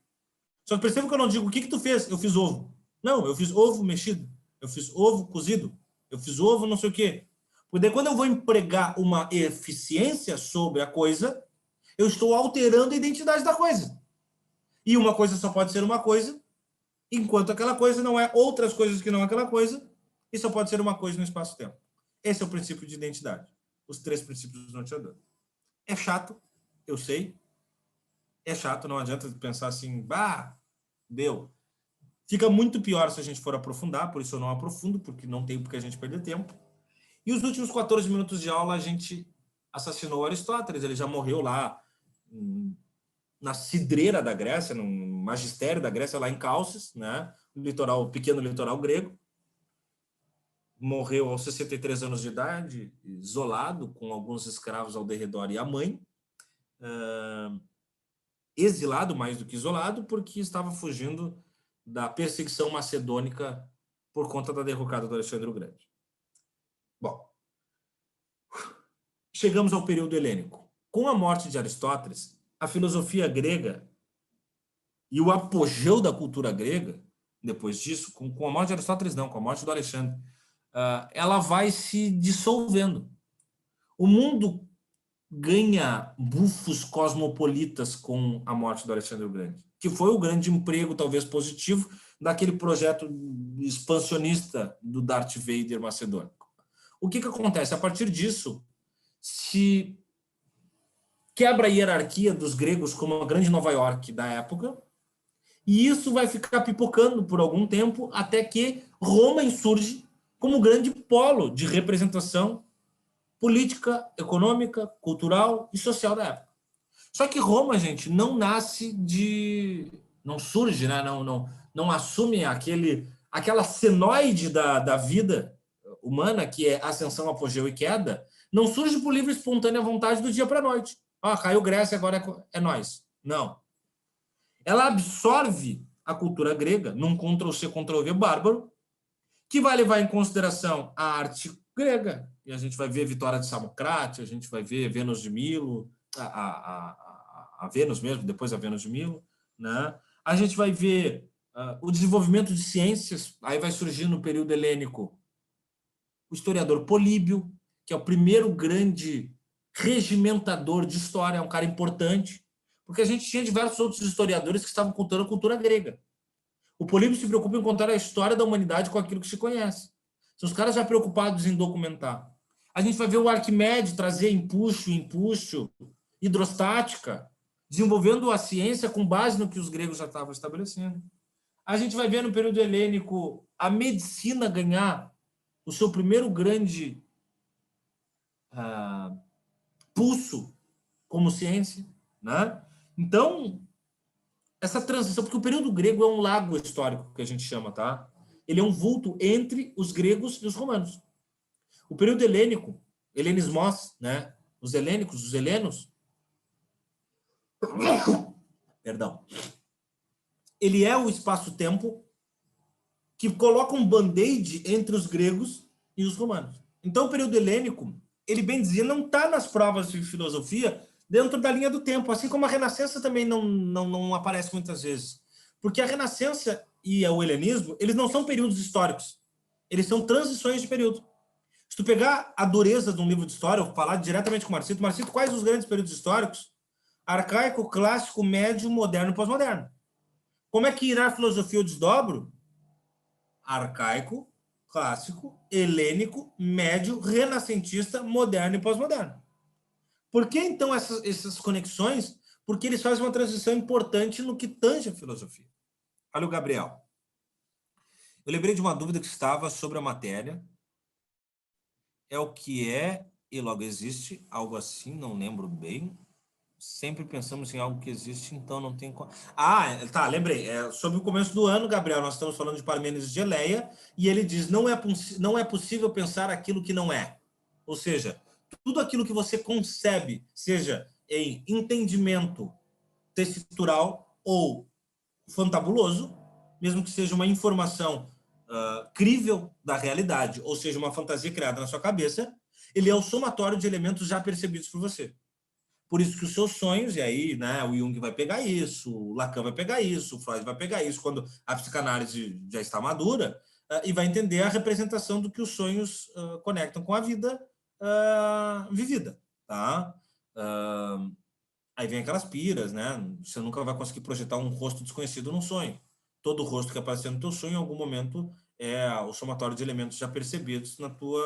Só que perceba que eu não digo o que tu fez, eu fiz ovo. Não, eu fiz ovo mexido, eu fiz ovo cozido, eu fiz ovo não sei o quê. Porque quando eu vou empregar uma eficiência sobre a coisa, eu estou alterando a identidade da coisa. E uma coisa só pode ser uma coisa, enquanto aquela coisa não é outras coisas que não aquela coisa, e só pode ser uma coisa no espaço-tempo. Esse é o princípio de identidade. Os 3 princípios do norteador. É chato, eu sei. É chato, não adianta pensar assim, deu. Fica muito pior se a gente for aprofundar, por isso eu não aprofundo, porque não tem porque a gente perder tempo. E os últimos 14 minutos de aula a gente assassinou Aristóteles, ele já morreu lá na cidreira da Grécia, no magistério da Grécia, lá em Calcis, né? No pequeno litoral grego. Morreu aos 63 anos de idade, isolado, com alguns escravos ao derredor e a mãe. Exilado mais do que isolado, porque estava fugindo da perseguição macedônica por conta da derrocada do Alexandre o Grande. Bom, chegamos ao período helênico. Com a morte de Aristóteles, a filosofia grega e o apogeu da cultura grega, depois disso, com a morte de Aristóteles não, com a morte do Alexandre, ela vai se dissolvendo. O mundo ganha bufos cosmopolitas com a morte do Alexandre o Grande, que foi o grande emprego, talvez positivo, daquele projeto expansionista do Darth Vader macedônico. O que acontece? A partir disso, se quebra a hierarquia dos gregos como a grande Nova York da época, e isso vai ficar pipocando por algum tempo, até que Roma insurge como grande polo de representação política, econômica, cultural e social da época. Só que Roma, gente, não nasce não surge, né? não assume aquela senoide da vida humana, que é ascensão, apogeu e queda, não surge por livre e espontânea vontade do dia para a noite. Caiu Grécia, agora é nós. Não. Ela absorve a cultura grega num Ctrl-C, Ctrl-V bárbaro, que vai levar em consideração a arte grega, e a gente vai ver Vitória de Samocrate, a gente vai ver Vênus de Milo, a Vênus mesmo, depois a Vênus de Milo, né? A gente vai ver o desenvolvimento de ciências, aí vai surgir no período helênico o historiador Políbio, que é o primeiro grande regimentador de história, é um cara importante, porque a gente tinha diversos outros historiadores que estavam contando a cultura grega. O Políbio se preocupa em contar a história da humanidade com aquilo que se conhece. São os caras já preocupados em documentar. A gente vai ver o Arquimedes trazer impulso, hidrostática, desenvolvendo a ciência com base no que os gregos já estavam estabelecendo. A gente vai ver no período helênico a medicina ganhar o seu primeiro grande pulso como ciência, né? Então, essa transição, porque o período grego é um lago histórico, que a gente chama, tá? Ele é um vulto entre os gregos e os romanos. O período helênico, helenismos, né? Os helênicos, os helenos, perdão, ele é o espaço-tempo que coloca um band-aid entre os gregos e os romanos. Então, o período helênico, ele bem dizia, não está nas provas de filosofia dentro da linha do tempo, assim como a Renascença também não aparece muitas vezes. Porque a Renascença e o helenismo, eles não são períodos históricos, eles são transições de período. Se tu pegar a dureza de um livro de história, eu vou falar diretamente com o Marcito, quais os grandes períodos históricos? Arcaico, clássico, médio, moderno e pós-moderno. Como é que irá a filosofia eu desdobro? Arcaico, clássico, helênico, médio, renascentista, moderno e pós-moderno. Por que, então, essas conexões? Porque eles fazem uma transição importante no que tange a filosofia. Olha o Gabriel. Eu lembrei de uma dúvida que estava sobre a matéria. É o que é e logo existe, algo assim, não lembro bem. Sempre pensamos em algo que existe, então não tem... tá, lembrei. Sobre o começo do ano, Gabriel, nós estamos falando de Parmênides de Eleia, e ele diz, não é possível pensar aquilo que não é. Ou seja, tudo aquilo que você concebe, seja em entendimento textural ou fantabuloso, mesmo que seja uma informação crível da realidade, ou seja, uma fantasia criada na sua cabeça, ele é o somatório de elementos já percebidos por você. Por isso que os seus sonhos, e aí, né, o Jung vai pegar isso, o Lacan vai pegar isso, o Freud vai pegar isso, quando a psicanálise já está madura, e vai entender a representação do que os sonhos conectam com a vida vivida. Tá? Aí vem aquelas piras, né? Você nunca vai conseguir projetar um rosto desconhecido num sonho. Todo rosto que aparecer no teu sonho, em algum momento, é o somatório de elementos já percebidos na tua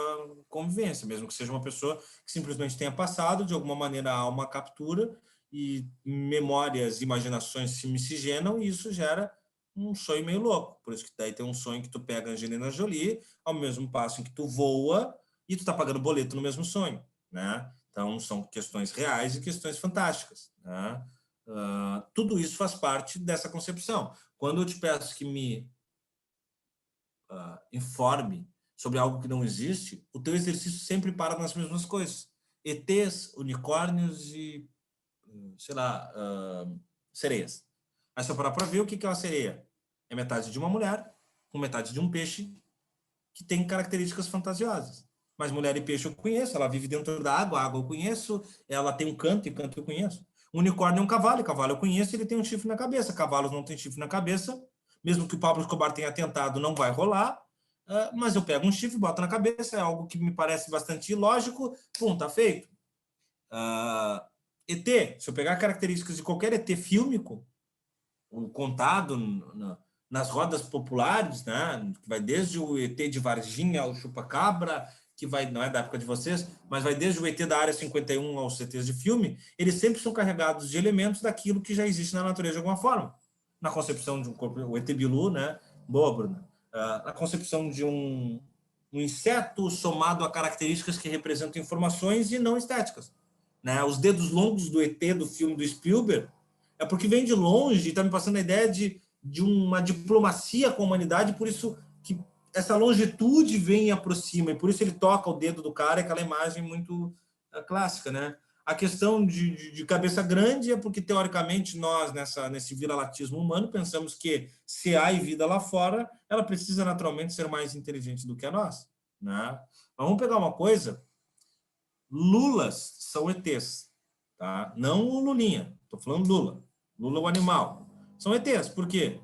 convivência, mesmo que seja uma pessoa que simplesmente tenha passado, de alguma maneira há uma captura e memórias, imaginações se miscigenam e isso gera um sonho meio louco. Por isso que daí tem um sonho que tu pega a Angelina Jolie, ao mesmo passo em que tu voa e tu tá pagando boleto no mesmo sonho, né? Então, são questões reais e questões fantásticas, né? Tudo isso faz parte dessa concepção. Quando eu te peço que me informe sobre algo que não existe, o teu exercício sempre para nas mesmas coisas. ETs, unicórnios e, sei lá, sereias. Aí você parar para ver o que é uma sereia. É metade de uma mulher com metade de um peixe que tem características fantasiosas. Mas mulher e peixe eu conheço, ela vive dentro da água, a água eu conheço, ela tem um canto, e canto eu conheço. O unicórnio é um cavalo, e cavalo eu conheço, ele tem um chifre na cabeça. Cavalos não tem chifre na cabeça, mesmo que o Pablo Escobar tenha tentado, não vai rolar, mas eu pego um chifre, boto na cabeça, é algo que me parece bastante ilógico, pum, tá feito. ET, se eu pegar características de qualquer ET fílmico, contado nas rodas populares, né, que vai desde o ET de Varginha ao Chupacabra, que vai, não é da época de vocês, mas vai desde o ET da Área 51 aos CTs de filme, eles sempre são carregados de elementos daquilo que já existe na natureza de alguma forma. Na concepção de um corpo, o ET Bilu, né, boa, Bruna, na concepção de um inseto somado a características que representam informações e não estéticas. Né? Os dedos longos do ET do filme do Spielberg é porque vem de longe e está me passando a ideia de uma diplomacia com a humanidade, por isso que essa longitude vem e aproxima, e por isso ele toca o dedo do cara, aquela imagem muito clássica, né? A questão de cabeça grande é porque, teoricamente, nós, nesse viralatismo humano, pensamos que se há vida lá fora, ela precisa naturalmente ser mais inteligente do que a nós, né? Mas vamos pegar uma coisa, lulas são ETs, tá? Não o Lulinha, estou falando Lula. Lula é o animal. São ETs. Por quê?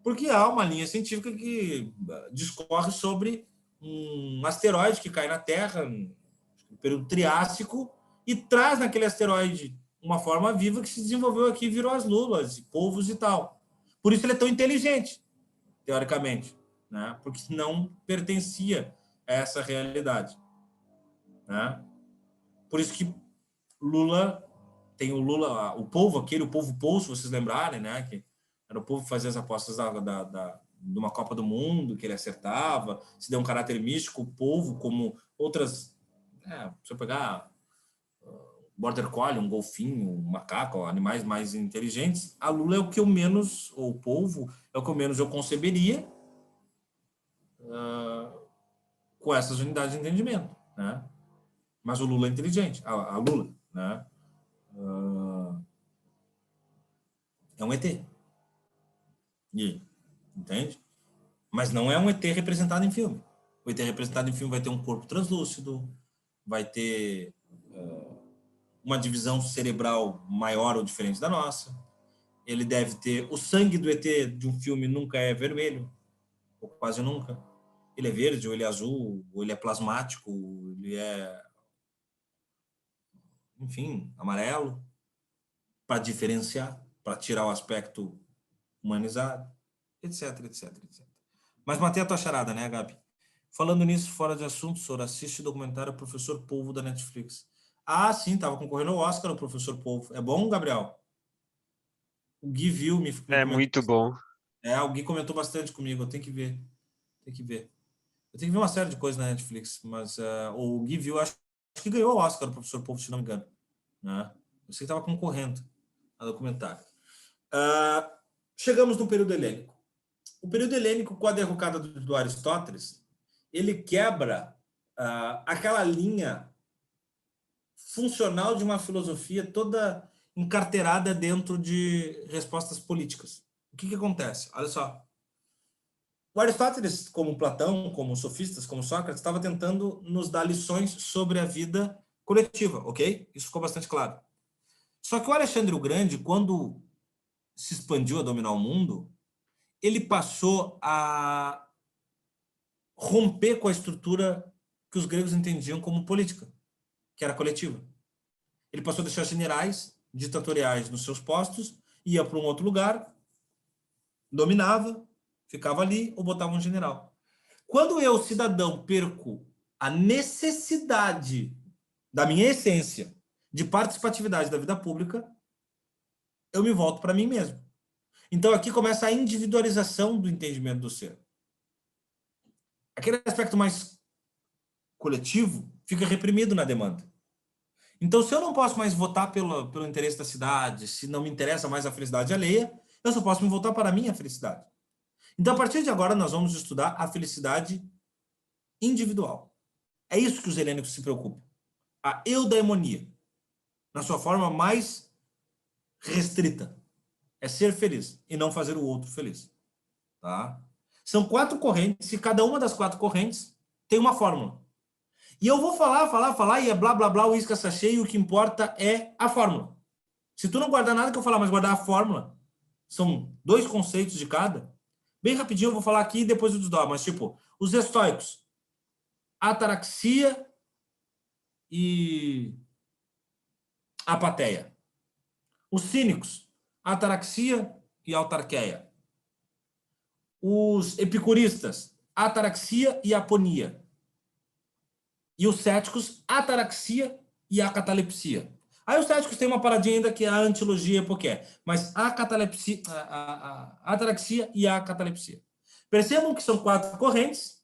Porque há uma linha científica que discorre sobre um asteroide que cai na Terra no período Triássico e traz naquele asteroide uma forma viva que se desenvolveu aqui e virou as lulas, polvos e tal. Por isso ele é tão inteligente, teoricamente, né? Porque não pertencia a essa realidade, né? Por isso que Lula tem o Lula, o povo, o povo Pou, se vocês lembrarem, né? Que era o povo que fazia as apostas de uma Copa do Mundo, que ele acertava, se deu um caráter místico, o povo, como outras. Se eu pegar border collie, um golfinho, um macaco, animais mais inteligentes, a lula é o que eu menos, ou o polvo, é o que eu menos eu conceberia com essas unidades de entendimento, né? Mas o Lula é inteligente, a Lula, né? É um ET. Entende? Mas não é um ET representado em filme. O ET representado em filme vai ter um corpo translúcido, vai ter uma divisão cerebral maior ou diferente da nossa. Ele deve ter... O sangue do ET de um filme nunca é vermelho, ou quase nunca. Ele é verde, ou ele é azul, ou ele é plasmático, ele é... enfim, amarelo, para diferenciar, para tirar o aspecto humanizado, etc, etc, etc. Mas matei a tua charada, né, Gabi? Falando nisso, fora de assunto, senhor, assiste o documentário Professor Polvo da Netflix. Ah, sim, tava concorrendo ao Oscar o Professor Polvo. É bom, Gabriel? O Gui viu, me É comentou. muito bom. O Gui comentou bastante comigo, eu tenho que ver. Tem que ver. Eu tenho que ver uma série de coisas na Netflix, mas o Gui viu, acho que ganhou o Oscar o Professor Polvo, se não me engano. Né? Eu sei que estava concorrendo a documentário. Chegamos no período helênico. O período helênico, com a derrocada do Aristóteles, ele quebra aquela linha funcional de uma filosofia toda encarteirada dentro de respostas políticas. O que acontece? Olha só. O Aristóteles, como Platão, como sofistas, como Sócrates, estava tentando nos dar lições sobre a vida coletiva, ok? Isso ficou bastante claro. Só que o Alexandre o Grande, quando se expandiu a dominar o mundo, ele passou a romper com a estrutura que os gregos entendiam como política, que era coletiva. Ele passou a deixar generais ditatoriais nos seus postos, ia para um outro lugar, dominava, ficava ali ou botava um general. Quando eu, cidadão, perco a necessidade da minha essência de participatividade da vida pública, eu me volto para mim mesmo. Então aqui começa a individualização do entendimento do ser. Aquele aspecto mais coletivo fica reprimido na demanda. Então, se eu não posso mais votar pelo interesse da cidade, se não me interessa mais a felicidade alheia, eu só posso me voltar para a minha felicidade. Então, a partir de agora, nós vamos estudar a felicidade individual. É isso que os helênicos se preocupam. A eudaimonia, na sua forma mais restrita. É ser feliz e não fazer o outro feliz. Tá? São 4 correntes e cada uma das 4 correntes tem uma fórmula. E eu vou falar, e é blá, blá, blá, o isca sachê, e o que importa é a fórmula. Se tu não guardar nada que eu falar, mas guardar a fórmula, são 2 conceitos de cada, bem rapidinho eu vou falar aqui e depois eu desdobro, mas tipo, os estoicos, ataraxia e apateia. Os cínicos, ataraxia e autarqueia. Os epicuristas, ataraxia e aponia. E os céticos, ataraxia e a catalepsia. Aí os céticos têm uma paradinha ainda que é a antilogia epoqué, mas a catalepsia, a ataraxia e a catalepsia. Percebam que são 4 correntes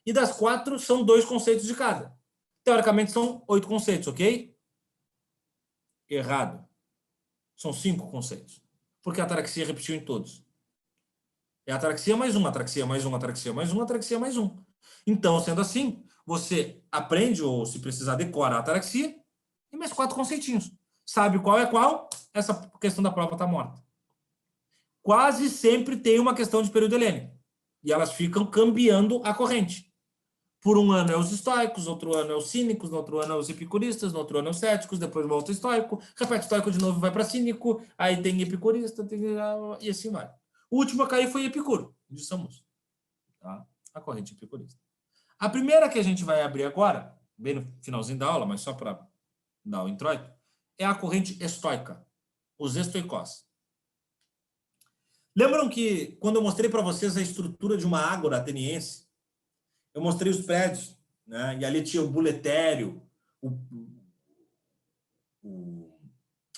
e das 4 são 2 conceitos de cada. Teoricamente são 8 conceitos, ok? Errado. São 5 conceitos. Porque a ataraxia repetiu em todos. É ataraxia mais um, ataraxia mais um, ataraxia mais um, ataraxia mais um. Então, sendo assim, você aprende, ou se precisar, decora a ataraxia e mais 4 conceitinhos. Sabe qual é qual? Essa questão da prova está morta. Quase sempre tem uma questão de período helênico. E elas ficam cambiando a corrente. Por um ano é os estoicos, outro ano é os cínicos, no outro ano é os epicuristas, no outro ano é os céticos, depois volta o estoico, repete estoico de novo, vai para cínico, aí tem epicurista, e assim vai. O último a cair foi Epicuro, de Samos. Tá? A corrente epicurista. A primeira que a gente vai abrir agora, bem no finalzinho da aula, mas só para dar o introito, é a corrente estoica, os estoicós. Lembram que quando eu mostrei para vocês a estrutura de uma ágora ateniense, eu mostrei os prédios, né? E ali tinha o buletério,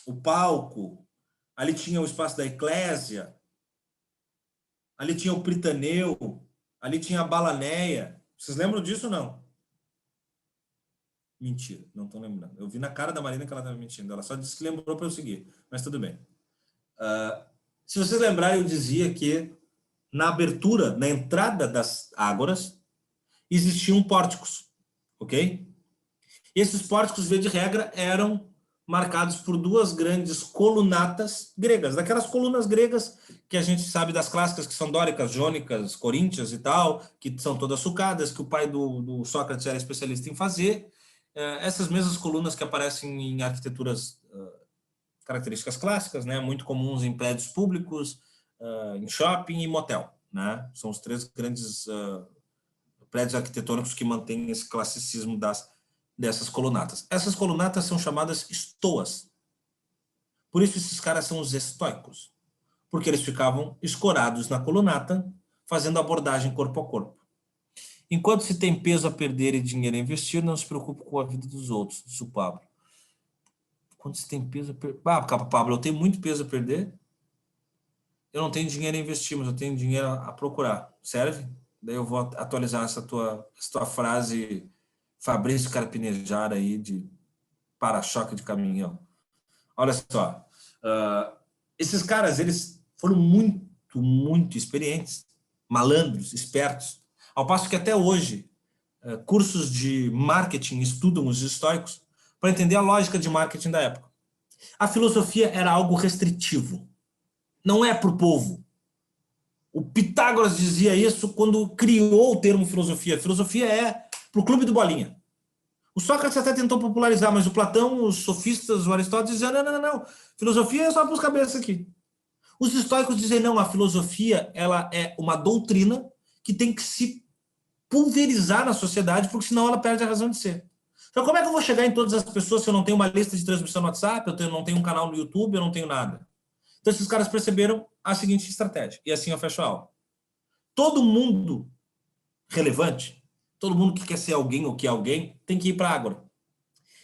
o palco, ali tinha o espaço da eclésia, ali tinha o pritaneu, ali tinha a balaneia. Vocês lembram disso ou não? Mentira, não estou lembrando. Eu vi na cara da Marina que ela estava mentindo. Ela só disse que lembrou para eu seguir, mas tudo bem. Se vocês lembrarem, eu dizia que na abertura, na entrada das ágoras, existiam pórticos, ok? E esses pórticos, via de regra, eram marcados por duas grandes colunatas gregas, daquelas colunas gregas que a gente sabe das clássicas, que são dóricas, jônicas, coríntias e tal, que são todas sucadas, que o pai do Sócrates era especialista em fazer. Essas mesmas colunas que aparecem em arquiteturas características clássicas, né, muito comuns em prédios públicos, em shopping e motel, né? São os três grandes prédios arquitetônicos que mantêm esse classicismo dessas colunatas. Essas colunatas são chamadas estoas. Por isso esses caras são os estoicos, porque eles ficavam escorados na colunata, fazendo abordagem corpo a corpo. Enquanto se tem peso a perder e dinheiro a investir, não se preocupe com a vida dos outros, disse o Pablo. Quando se tem peso a perder... Pablo, eu tenho muito peso a perder, eu não tenho dinheiro a investir, mas eu tenho dinheiro a procurar. Serve? Daí eu vou atualizar essa tua frase Fabrício Carpinejar aí de para-choque de caminhão. Olha só, esses caras, eles foram muito experientes, malandros, espertos, ao passo que até hoje cursos de marketing estudam os estoicos para entender a lógica de marketing da época. A filosofia era algo restritivo, não é para o povo. O Pitágoras dizia isso quando criou o termo filosofia. Filosofia é para o clube do bolinha. O Sócrates até tentou popularizar, mas o Platão, os sofistas, o Aristóteles diziam, não. Filosofia é só para os cabeças aqui. Os estoicos dizem, não, a filosofia ela é uma doutrina que tem que se pulverizar na sociedade, porque senão ela perde a razão de ser. Então, como é que eu vou chegar em todas as pessoas se eu não tenho uma lista de transmissão no WhatsApp, eu não tenho um canal no YouTube, eu não tenho nada? Então, esses caras perceberam a seguinte estratégia, e assim eu fecho a aula. Todo mundo relevante, todo mundo que quer ser alguém ou que é alguém, tem que ir para a ágora.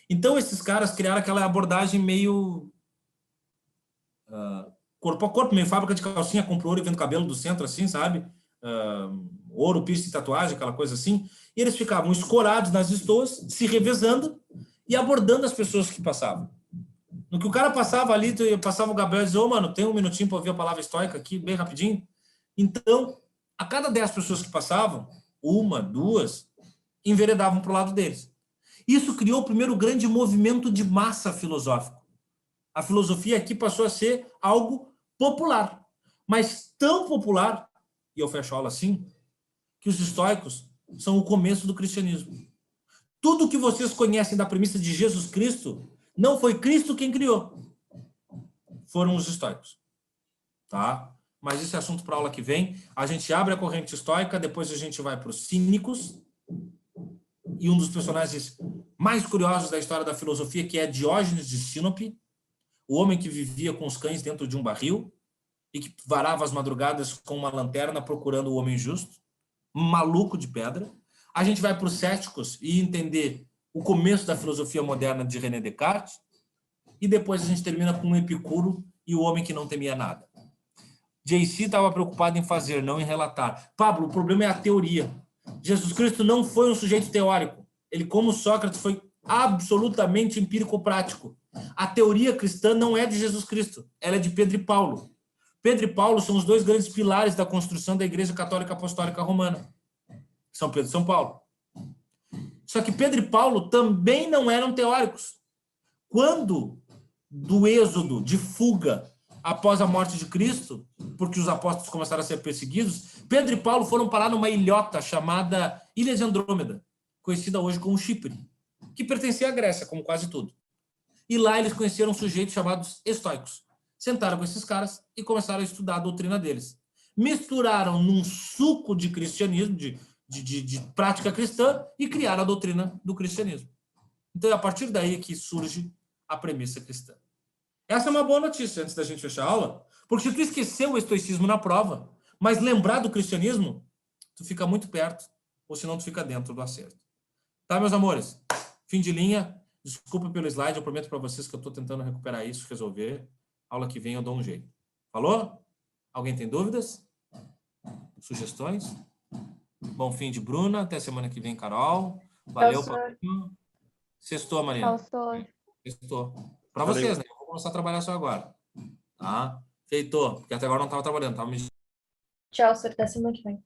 Então, esses caras criaram aquela abordagem meio corpo a corpo, meio fábrica de calcinha, compra ouro e vende cabelo do centro, assim, sabe? Ouro, piercing, tatuagem, aquela coisa assim. E eles ficavam escorados nas estoas, se revezando e abordando as pessoas que passavam. No que o cara passava ali, passava o Gabriel e dizia, mano, tem um minutinho para ouvir a palavra estoica aqui, bem rapidinho. Então, a cada 10 pessoas que passavam, 1, 2, enveredavam para o lado deles. Isso criou o primeiro grande movimento de massa filosófico. A filosofia aqui passou a ser algo popular, mas tão popular, e eu fecho a aula assim, que os estoicos são o começo do cristianismo. Tudo que vocês conhecem da premissa de Jesus Cristo, não foi Cristo quem criou. Foram os estoicos. Tá? Mas esse é assunto para a aula que vem. A gente abre a corrente estoica, depois a gente vai para os cínicos, e um dos personagens mais curiosos da história da filosofia, que é Diógenes de Sinope, o homem que vivia com os cães dentro de um barril e que varava as madrugadas com uma lanterna procurando o homem justo, maluco de pedra. A gente vai para os céticos e entender o começo da filosofia moderna de René Descartes, e depois a gente termina com um Epicuro e o homem que não temia nada. JC estava preocupado em fazer, não em relatar. Pablo, o problema é a teoria. Jesus Cristo não foi um sujeito teórico. Ele, como Sócrates, foi absolutamente empírico-prático. A teoria cristã não é de Jesus Cristo, ela é de Pedro e Paulo. Pedro e Paulo são os dois grandes pilares da construção da Igreja Católica Apostólica Romana. São Pedro e São Paulo. Só que Pedro e Paulo também não eram teóricos. Quando do êxodo de fuga após a morte de Cristo, porque os apóstolos começaram a ser perseguidos, Pedro e Paulo foram parar numa ilhota chamada Ilha de Andrômeda, conhecida hoje como Chipre, que pertencia à Grécia, como quase tudo. E lá eles conheceram sujeitos chamados estoicos. Sentaram com esses caras e começaram a estudar a doutrina deles. Misturaram num suco de cristianismo, de prática cristã, e criaram a doutrina do cristianismo. Então é a partir daí que surge a premissa cristã. Essa é uma boa notícia antes da gente fechar a aula, porque se tu esqueceu o estoicismo na prova, mas lembrar do cristianismo, tu fica muito perto, ou senão tu fica dentro do acerto. Tá, meus amores? Fim de linha. Desculpa pelo slide, eu prometo para vocês que eu estou tentando recuperar isso, resolver. Aula que vem eu dou um jeito. Falou? Alguém tem dúvidas? Sugestões? Bom fim de Bruna. Até semana que vem, Carol. Valeu, Paulinho. Sextou, Marina. Faltou. Sextou. Para Valeu. vocês, né? Eu vou começar a trabalhar só agora. Tá? Feito. Porque até agora eu não estava trabalhando. Tava me... Tchau, senhor. Até semana que vem.